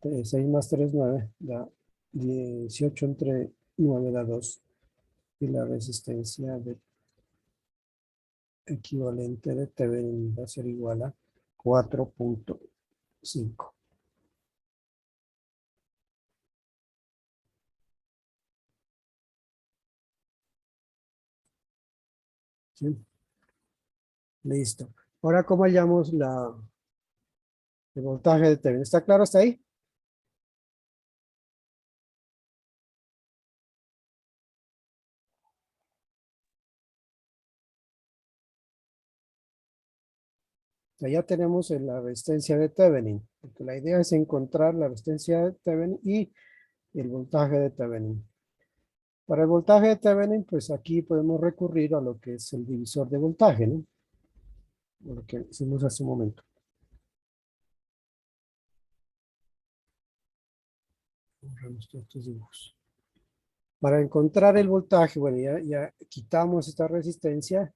6 más 3, 9, da 18 entre 9 da 2. Y la resistencia equivalente de Thevenin va a ser igual a 4.5. ¿Sí? Listo. Ahora, ¿cómo hallamos el voltaje de Thevenin? ¿Está claro hasta ahí? O sea, ya tenemos la resistencia de Thevenin, porque la idea es encontrar la resistencia de Thevenin y el voltaje de Thevenin. Para el voltaje de Thevenin, pues aquí podemos recurrir a lo que es el divisor de voltaje, ¿no? Lo que hicimos hace un momento. Borramos todos estos dibujos. Para encontrar el voltaje, bueno, ya quitamos esta resistencia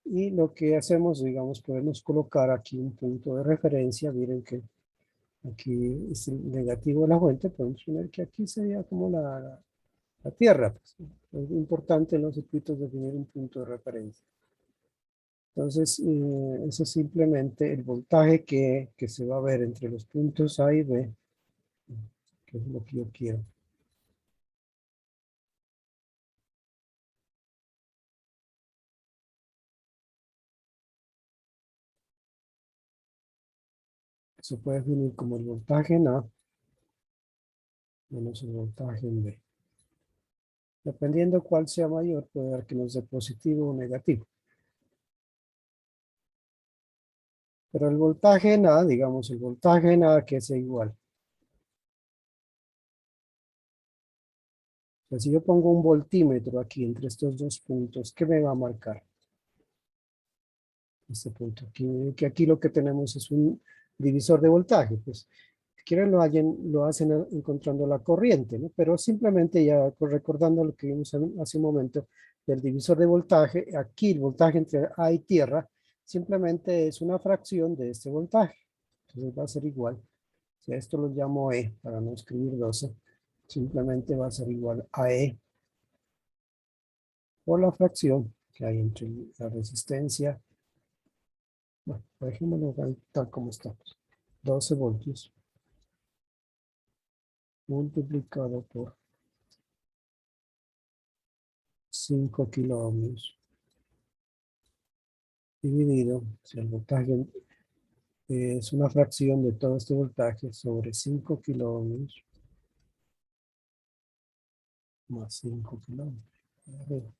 y lo que hacemos, digamos, podemos colocar aquí un punto de referencia. Miren que aquí es el negativo de la fuente, podemos poner que aquí sería como la Tierra. Pues. Es importante en los circuitos definir un punto de referencia. Entonces, eso es simplemente el voltaje que se va a ver entre los puntos A y B, que es lo que yo quiero. Se puede definir como el voltaje en A menos el voltaje en B. Dependiendo cuál sea mayor, puede dar que nos dé positivo o negativo. Pero el voltaje en A, digamos, el voltaje en A que es igual. O sea, si yo pongo un voltímetro aquí entre estos dos puntos, ¿qué me va a marcar? Este punto aquí, que aquí lo que tenemos es un divisor de voltaje. Pues, si quieren lo hacen encontrando la corriente, ¿no? Pero simplemente ya recordando lo que vimos hace un momento del divisor de voltaje, aquí el voltaje entre A y tierra simplemente es una fracción de este voltaje. Entonces va a ser igual. Si a esto lo llamo E, para no escribir 12, simplemente va a ser igual a E por la fracción que hay entre la resistencia. Bueno, dejémoslo tal como está. 12 voltios multiplicado por 5 kilo ohmios dividido, si el voltaje es una fracción de todo este voltaje sobre 5 kilo ohmios más 5 kilo ohmios.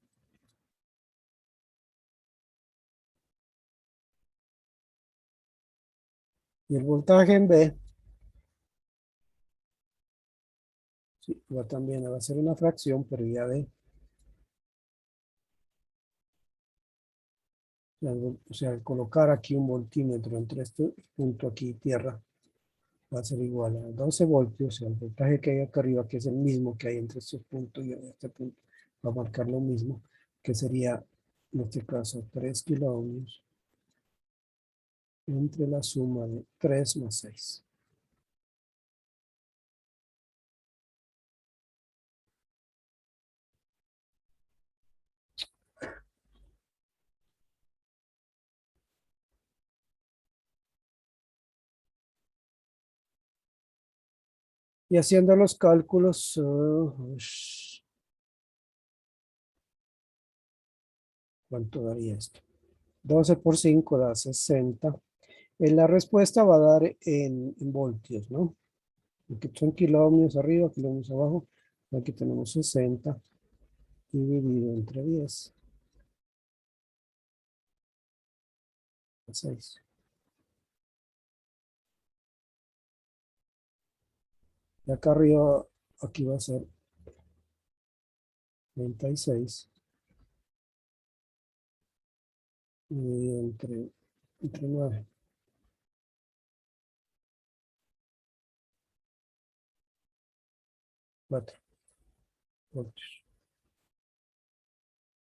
Y el voltaje en B sí, también va a ser una fracción, pero ya ve. O sea, al colocar aquí un voltímetro entre este punto aquí y tierra, va a ser igual a 12 voltios, o sea, el voltaje que hay acá arriba, que es el mismo que hay entre estos puntos y este punto, va a marcar lo mismo, que sería, en este caso, 3 kilo ohmios entre la suma de 3 más 6. Y haciendo los cálculos, ¿cuánto daría esto? 12 por 5 da 60. La respuesta va a dar en voltios, ¿no? Aquí son kilo ohmios arriba, kilo ohmios abajo. Aquí tenemos 60 dividido entre 10. 6. Y acá arriba, aquí va a ser 36 dividido entre 9. 4 voltios.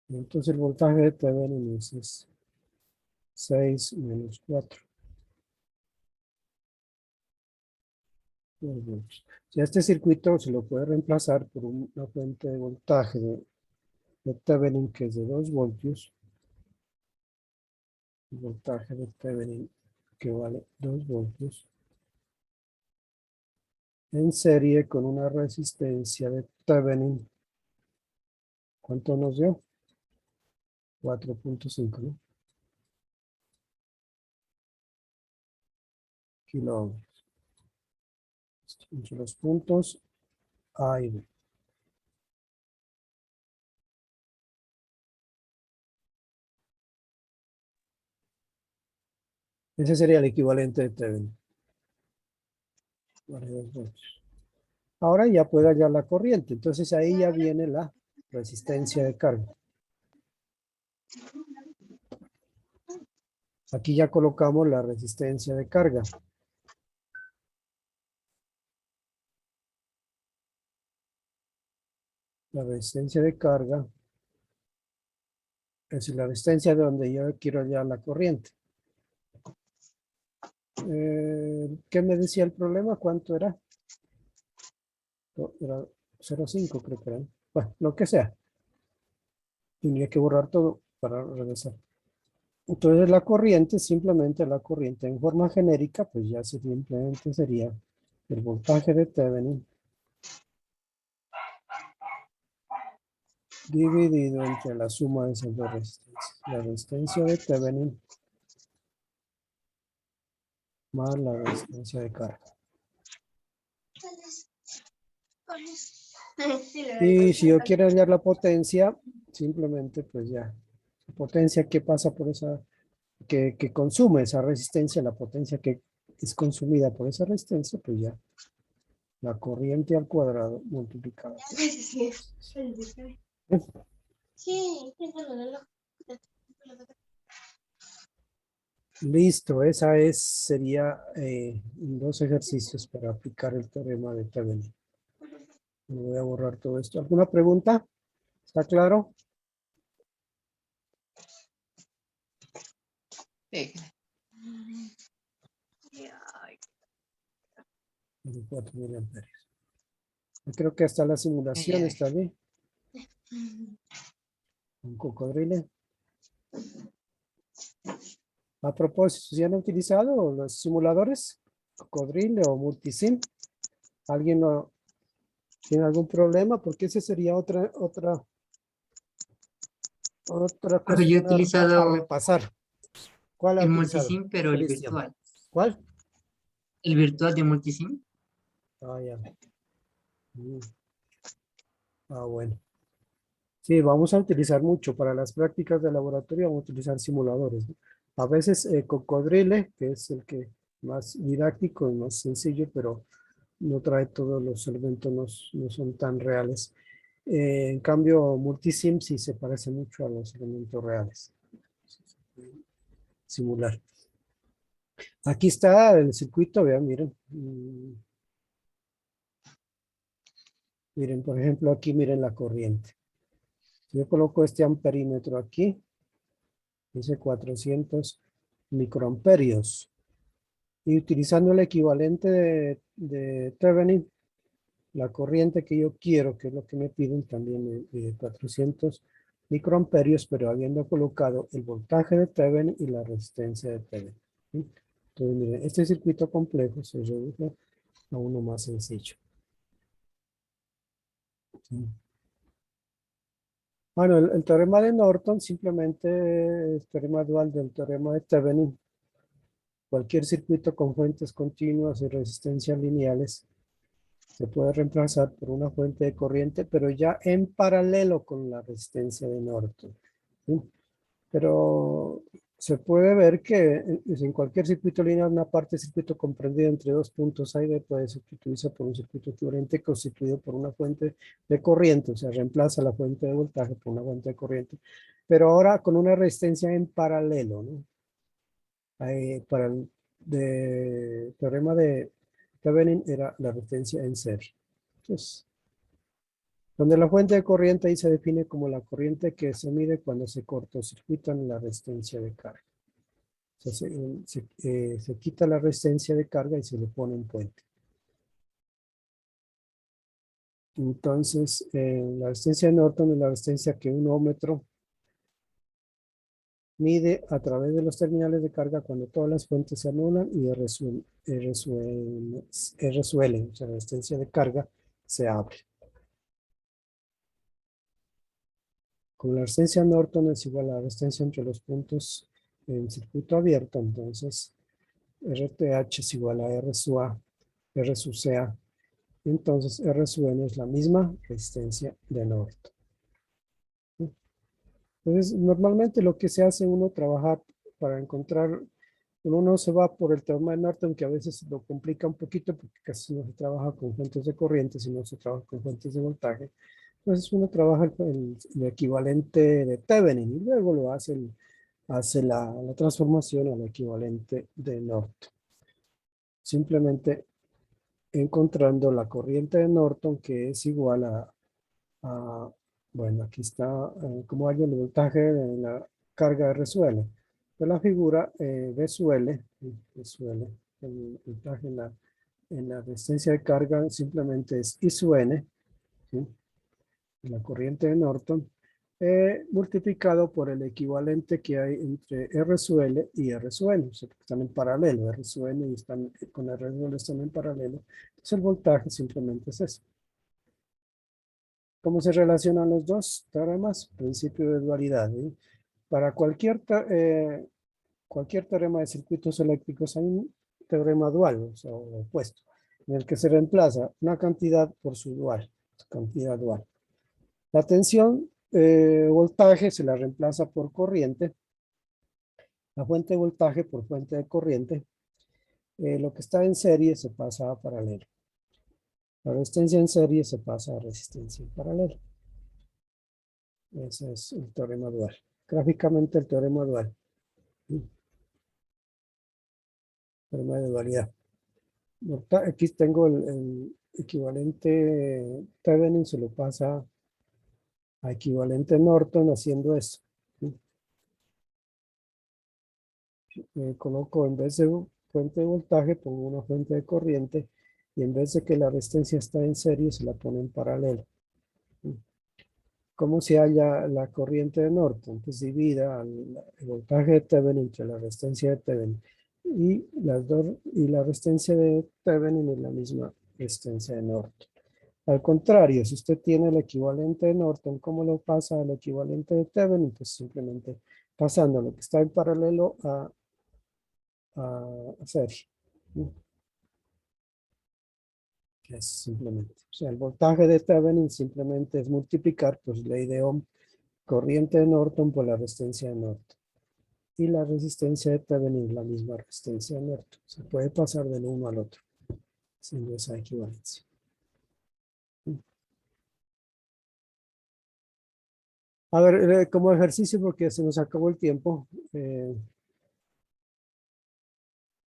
Y entonces el voltaje de Thevenin es 6 menos 4. 2 voltios. O sea, este circuito se lo puede reemplazar por una fuente de voltaje de Thevenin que es de 2 voltios. El voltaje de Thevenin que vale 2 voltios. En serie con una resistencia de Thevenin. ¿Cuánto nos dio? 4.5, ¿no? Kilo ohms. Entre los puntos A y B. Ese sería el equivalente de Thevenin. Vale 2 voltios. Ahora ya puede hallar la corriente. Entonces ahí ya viene la resistencia de carga. Aquí ya colocamos la resistencia de carga. La resistencia de carga es la resistencia de donde yo quiero hallar la corriente. ¿Qué me decía el problema? ¿Cuánto era? Era 0,5 creo que era. Bueno, lo que sea. Tenía que borrar todo para regresar. Entonces la corriente, simplemente la corriente en forma genérica, pues ya simplemente sería el voltaje de Thevenin dividido entre la suma de esas dos resistencias. La resistencia de Thevenin más la resistencia de carga. Y si yo quiero hallar la potencia, simplemente pues ya, la potencia que pasa por esa, que consume esa resistencia, la potencia que es consumida por esa resistencia, pues ya, la corriente al cuadrado multiplicada. Listo, esa sería dos ejercicios para aplicar el teorema de Thevenin. Voy a borrar todo esto. ¿Alguna pregunta? ¿Está claro?
Sí.
4 miliamperios. Yo creo que hasta la simulación está bien. Un cocodrilo. A propósito, ¿ya han utilizado los simuladores? Cocodrilo o multisim. ¿Alguien tiene algún problema? Porque ese sería otra
Profe, yo he
cuestión a
utilizado
repasar. ¿Cuál ha
el
utilizado?
multisim, pero el
Cristian.
virtual.
¿Cuál?
El virtual de multisim.
Ah, ya. Bueno. Sí, vamos a utilizar mucho para las prácticas de laboratorio, vamos a utilizar simuladores, ¿no? A veces Cocodrile, que es el que más didáctico y más sencillo, pero no trae todos los elementos, no son tan reales. En cambio, Multisim sí se parece mucho a los elementos reales. Simular. Aquí está el circuito, vean, miren. Miren, por ejemplo, aquí miren la corriente. Si yo coloco este amperímetro aquí, dice 400 microamperios. Y utilizando el equivalente de Thevenin, la corriente que yo quiero, que es lo que me piden también de 400 microamperios, pero habiendo colocado el voltaje de Thevenin y la resistencia de Thevenin. ¿Sí? Entonces, miren, este circuito complejo se reduce a uno más sencillo. ¿Sí? Bueno, el teorema de Norton simplemente es el teorema dual del teorema de Thevenin. Cualquier circuito con fuentes continuas y resistencias lineales se puede reemplazar por una fuente de corriente, pero ya en paralelo con la resistencia de Norton. ¿Sí? Pero se puede ver que en cualquier circuito lineal, una parte del circuito comprendida entre dos puntos A y B puede sustituirse por un circuito equivalente constituido por una fuente de corriente, o sea, reemplaza la fuente de voltaje por una fuente de corriente, pero ahora con una resistencia en paralelo, ¿no? Para el teorema de Thevenin era la resistencia en serie. Entonces, donde la fuente de corriente ahí se define como la corriente que se mide cuando se cortocircuitan la resistencia de carga. O sea, se quita la resistencia de carga y se le pone un puente. Entonces, la resistencia de Norton es la resistencia que un ohmmetro mide a través de los terminales de carga cuando todas las fuentes se anulan y resuelven, o sea, la resistencia de carga se abre. Con la resistencia Norton es igual a la resistencia entre los puntos en circuito abierto, entonces RTH es igual a R sub A, R sub CA. Entonces R sub N es la misma resistencia de Norton. Entonces, normalmente lo que se hace uno trabajar para encontrar, uno se va por el teorema de Norton, que a veces lo complica un poquito porque casi no se trabaja con fuentes de corriente, sino se trabaja con fuentes de voltaje. Entonces uno trabaja el equivalente de Thevenin y luego lo hace, hace la transformación al equivalente de Norton. Simplemente encontrando la corriente de Norton que es igual bueno, aquí está como hay el voltaje de la carga R sub L. De la figura V sub L, el voltaje en la resistencia de carga simplemente es I sub N, ¿sí? La corriente de Norton, multiplicado por el equivalente que hay entre R sub L y R sub N, o sea, que están en paralelo, R sub N y están, con R sub L están en paralelo, entonces el voltaje simplemente es eso. ¿Cómo se relacionan los dos teoremas? Principio de dualidad. ¿Sí? Para cualquier teorema de circuitos eléctricos hay un teorema dual, o sea, opuesto, en el que se reemplaza una cantidad por su dual, cantidad dual. La tensión, voltaje, se la reemplaza por corriente. La fuente de voltaje por fuente de corriente. Lo que está en serie se pasa a paralelo. La resistencia en serie se pasa a resistencia en paralelo. Ese es el teorema dual. Gráficamente el teorema dual. Teorema de dualidad. Aquí tengo el equivalente Thevenin, se lo pasa a equivalente Norton haciendo eso. Coloco en vez de fuente de voltaje, pongo una fuente de corriente y en vez de que la resistencia está en serie, se la pone en paralelo. ¿Cómo se halla la corriente de Norton? Pues divida el voltaje de Thevenin entre la resistencia de Thevenin y la resistencia de Thevenin es la misma resistencia de Norton. Al contrario, si usted tiene el equivalente de Norton, ¿cómo lo pasa al equivalente de Thevenin? Pues simplemente pasando lo que está en paralelo a serie. Es simplemente. O sea, el voltaje de Thevenin simplemente es multiplicar, pues ley de Ohm, corriente de Norton por la resistencia de Norton. Y la resistencia de Thevenin es la misma resistencia de Norton. Se puede pasar del uno al otro, haciendo esa equivalencia. A ver, como ejercicio, porque se nos acabó el tiempo.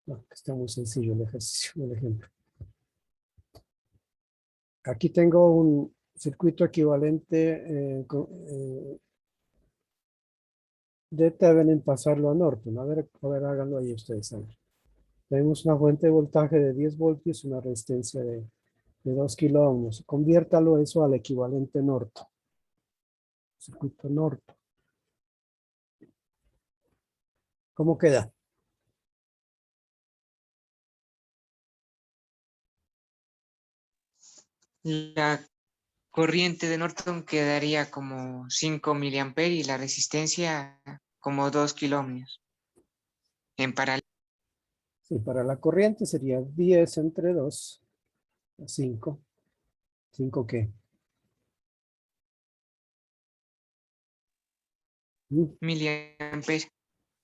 No, está muy sencillo el ejercicio, el ejemplo. Aquí tengo un circuito equivalente de Thevenin pasarlo a Norton. A ver, háganlo ahí ustedes. A ver. Tenemos una fuente de voltaje de 10 voltios y una resistencia de 2 kilo ohms. Conviértalo eso al equivalente Norton. Circuito Norton. ¿Cómo queda?
La corriente de Norton quedaría como 5 miliamperios y la resistencia como 2 kilómetros en paralelo.
Sí, para la corriente sería 10 entre 2, 5. ¿5 qué?
Miliamperios.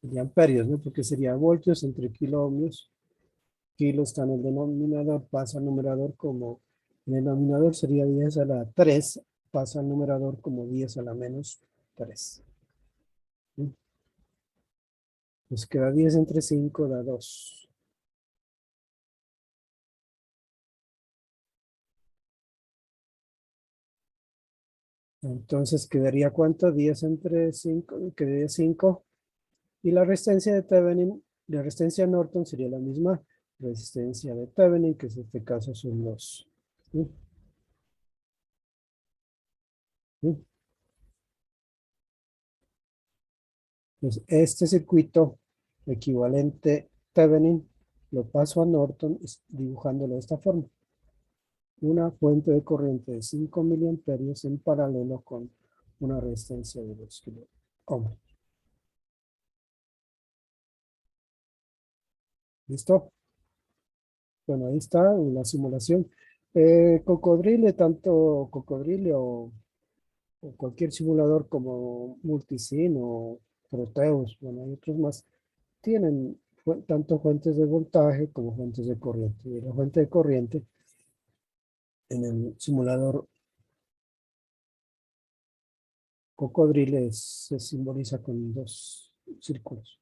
Miliamperios, ¿no? Porque sería voltios entre kilo ohmios. Kilo está en el denominador, pasa al numerador como, el denominador sería 10 a la 3, pasa al numerador como 10 a la menos 3. Nos queda 10 entre 5 da 2. Entonces quedaría ¿cuánto? 10 entre 5, quedaría 5. Y la resistencia de Thevenin, la resistencia de Norton sería la misma resistencia de Thevenin, que en este caso son 2. ¿Sí? ¿sí? Entonces, este circuito equivalente Thevenin lo paso a Norton dibujándolo de esta forma. Una fuente de corriente de 5 miliamperios en paralelo con una resistencia de 2 kilo ohms. ¿Listo? Bueno, ahí está la simulación. Cocodrile, tanto Cocodrile o cualquier simulador como Multisim o Proteus, bueno, hay otros más, tienen tanto fuentes de voltaje como fuentes de corriente. Y la fuente de corriente en el simulador Cocodrile se simboliza con dos círculos.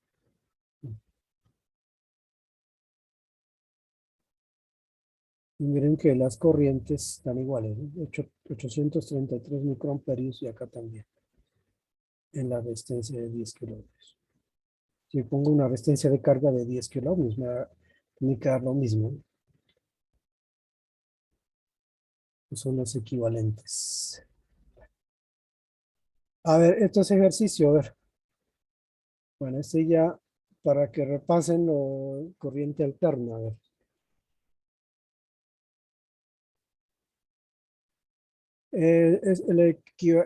Y miren que las corrientes están iguales, ¿no? 833 microamperios y acá también, en la resistencia de 10 kiloohmios. Si pongo una resistencia de carga de 10 kiloohmios, me va a indicar lo mismo, ¿no? Son los equivalentes. A ver, estos ejercicios, a ver. Bueno, este ya para que repasen lo corriente alterna, a ver.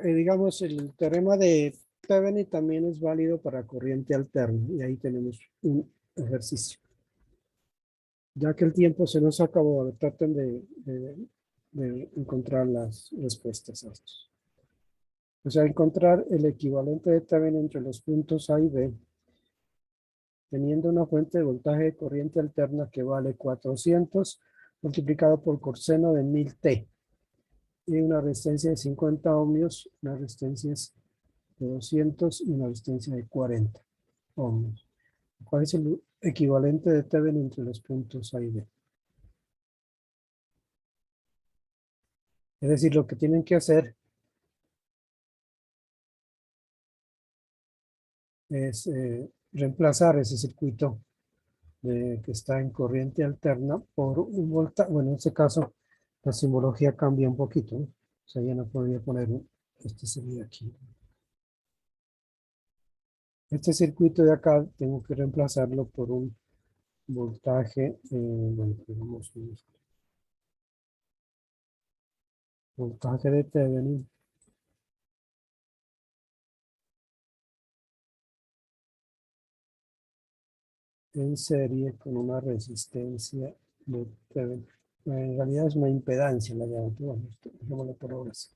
Digamos, el teorema de Thevenin también es válido para corriente alterna. Y ahí tenemos un ejercicio. Ya que el tiempo se nos acabó, a ver, traten de encontrar las respuestas a estos. O sea, encontrar el equivalente de Thevenin entre los puntos A y B, teniendo una fuente de voltaje de corriente alterna que vale 400 multiplicado por coseno de 1000T. Y una resistencia de 50 ohmios, una resistencia de 200 y una resistencia de 40 ohmios. ¿Cuál es el equivalente de Thevenin entre los puntos A y B? Es decir, lo que tienen que hacer es reemplazar ese circuito que está en corriente alterna por un voltaje. Bueno, en este caso la simbología cambia un poquito, ¿no? O sea, ya no podría poner, este sería aquí. Este circuito de acá tengo que reemplazarlo por un voltaje, bueno, digamos, voltaje de Thevenin en serie con una resistencia de Thevenin. En realidad es una impedancia la llave, pero bueno, dejémoslo por ahora así.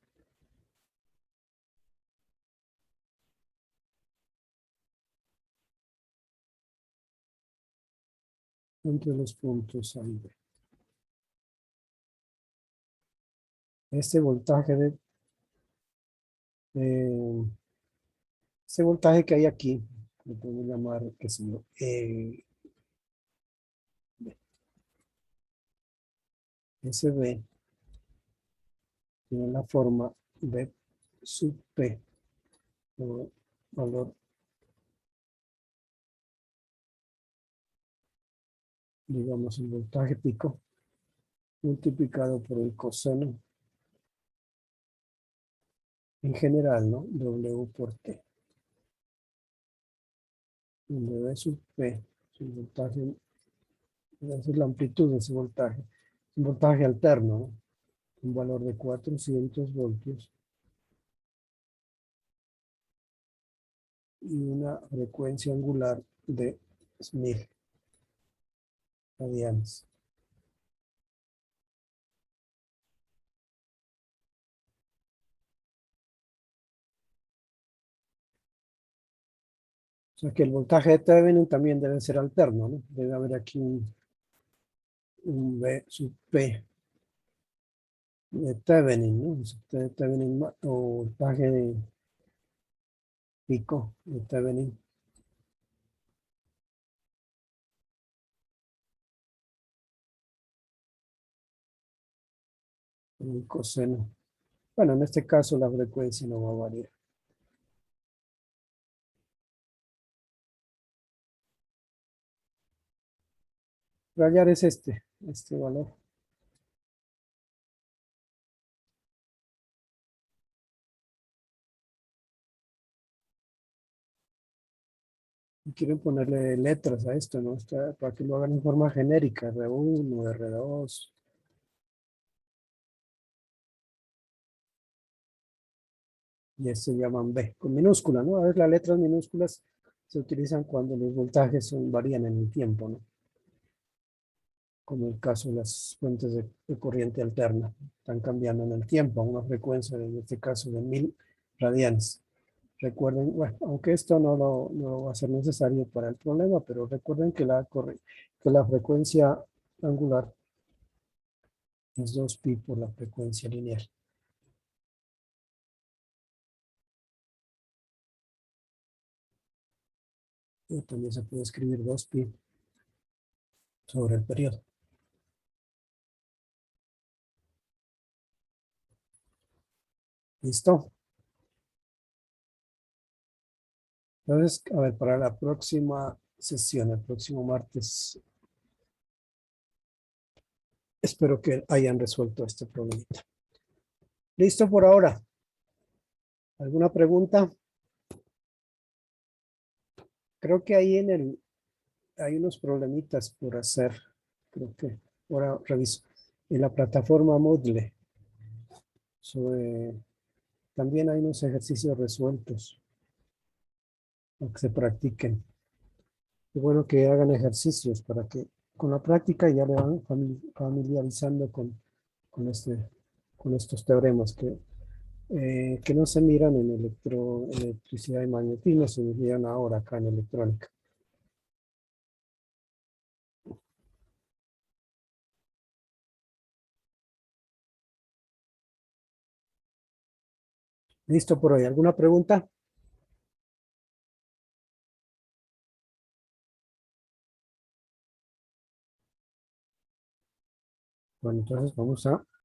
Entre los puntos A y B. Este voltaje eh, este voltaje que hay aquí, lo podemos llamar, qué sé yo, SB, tiene la forma B sub P, o valor, digamos, el voltaje pico, multiplicado por el coseno, en general, ¿no? W por T. Donde B sub P, es el voltaje, esa es la amplitud de ese voltaje. Es un voltaje alterno, ¿no? Un valor de 400 voltios y una frecuencia angular de 1000 radianes. O sea que el voltaje de Thevenin también debe ser alterno, ¿no? Debe haber aquí un V sub P de Thevenin, ¿no? De Thevenin o voltaje de pico de Thevenin. Un coseno. Bueno, en este caso la frecuencia no va a variar. Rayar es este valor. quieren ponerle letras a esto, ¿no? Para que lo hagan en forma genérica, R1, R2. Y se llaman B, con minúscula, ¿no? A ver, las letras minúsculas se utilizan cuando los voltajes varían en el tiempo, ¿no? Como el caso de las fuentes de corriente alterna. Están cambiando en el tiempo a una frecuencia, en este caso, de 1000 radianes. Recuerden, bueno, aunque esto no lo va a ser necesario para el problema, pero recuerden que la frecuencia angular es 2pi por la frecuencia lineal. Y también se puede escribir 2pi sobre el periodo. ¿Listo? Entonces, a ver, para la próxima sesión, el próximo martes, espero que hayan resuelto este problema. ¿Listo por ahora? ¿Alguna pregunta? Creo que ahí hay unos problemitas por hacer. Creo que ahora reviso. En la plataforma Moodle. También hay unos ejercicios resueltos para que se practiquen. Es bueno que hagan ejercicios para que con la práctica ya le van familiarizando con, con estos teoremas que no se miran en electricidad y magnetismo, se miran ahora acá en electrónica. ¿Listo por hoy? ¿Alguna pregunta? Bueno, entonces vamos a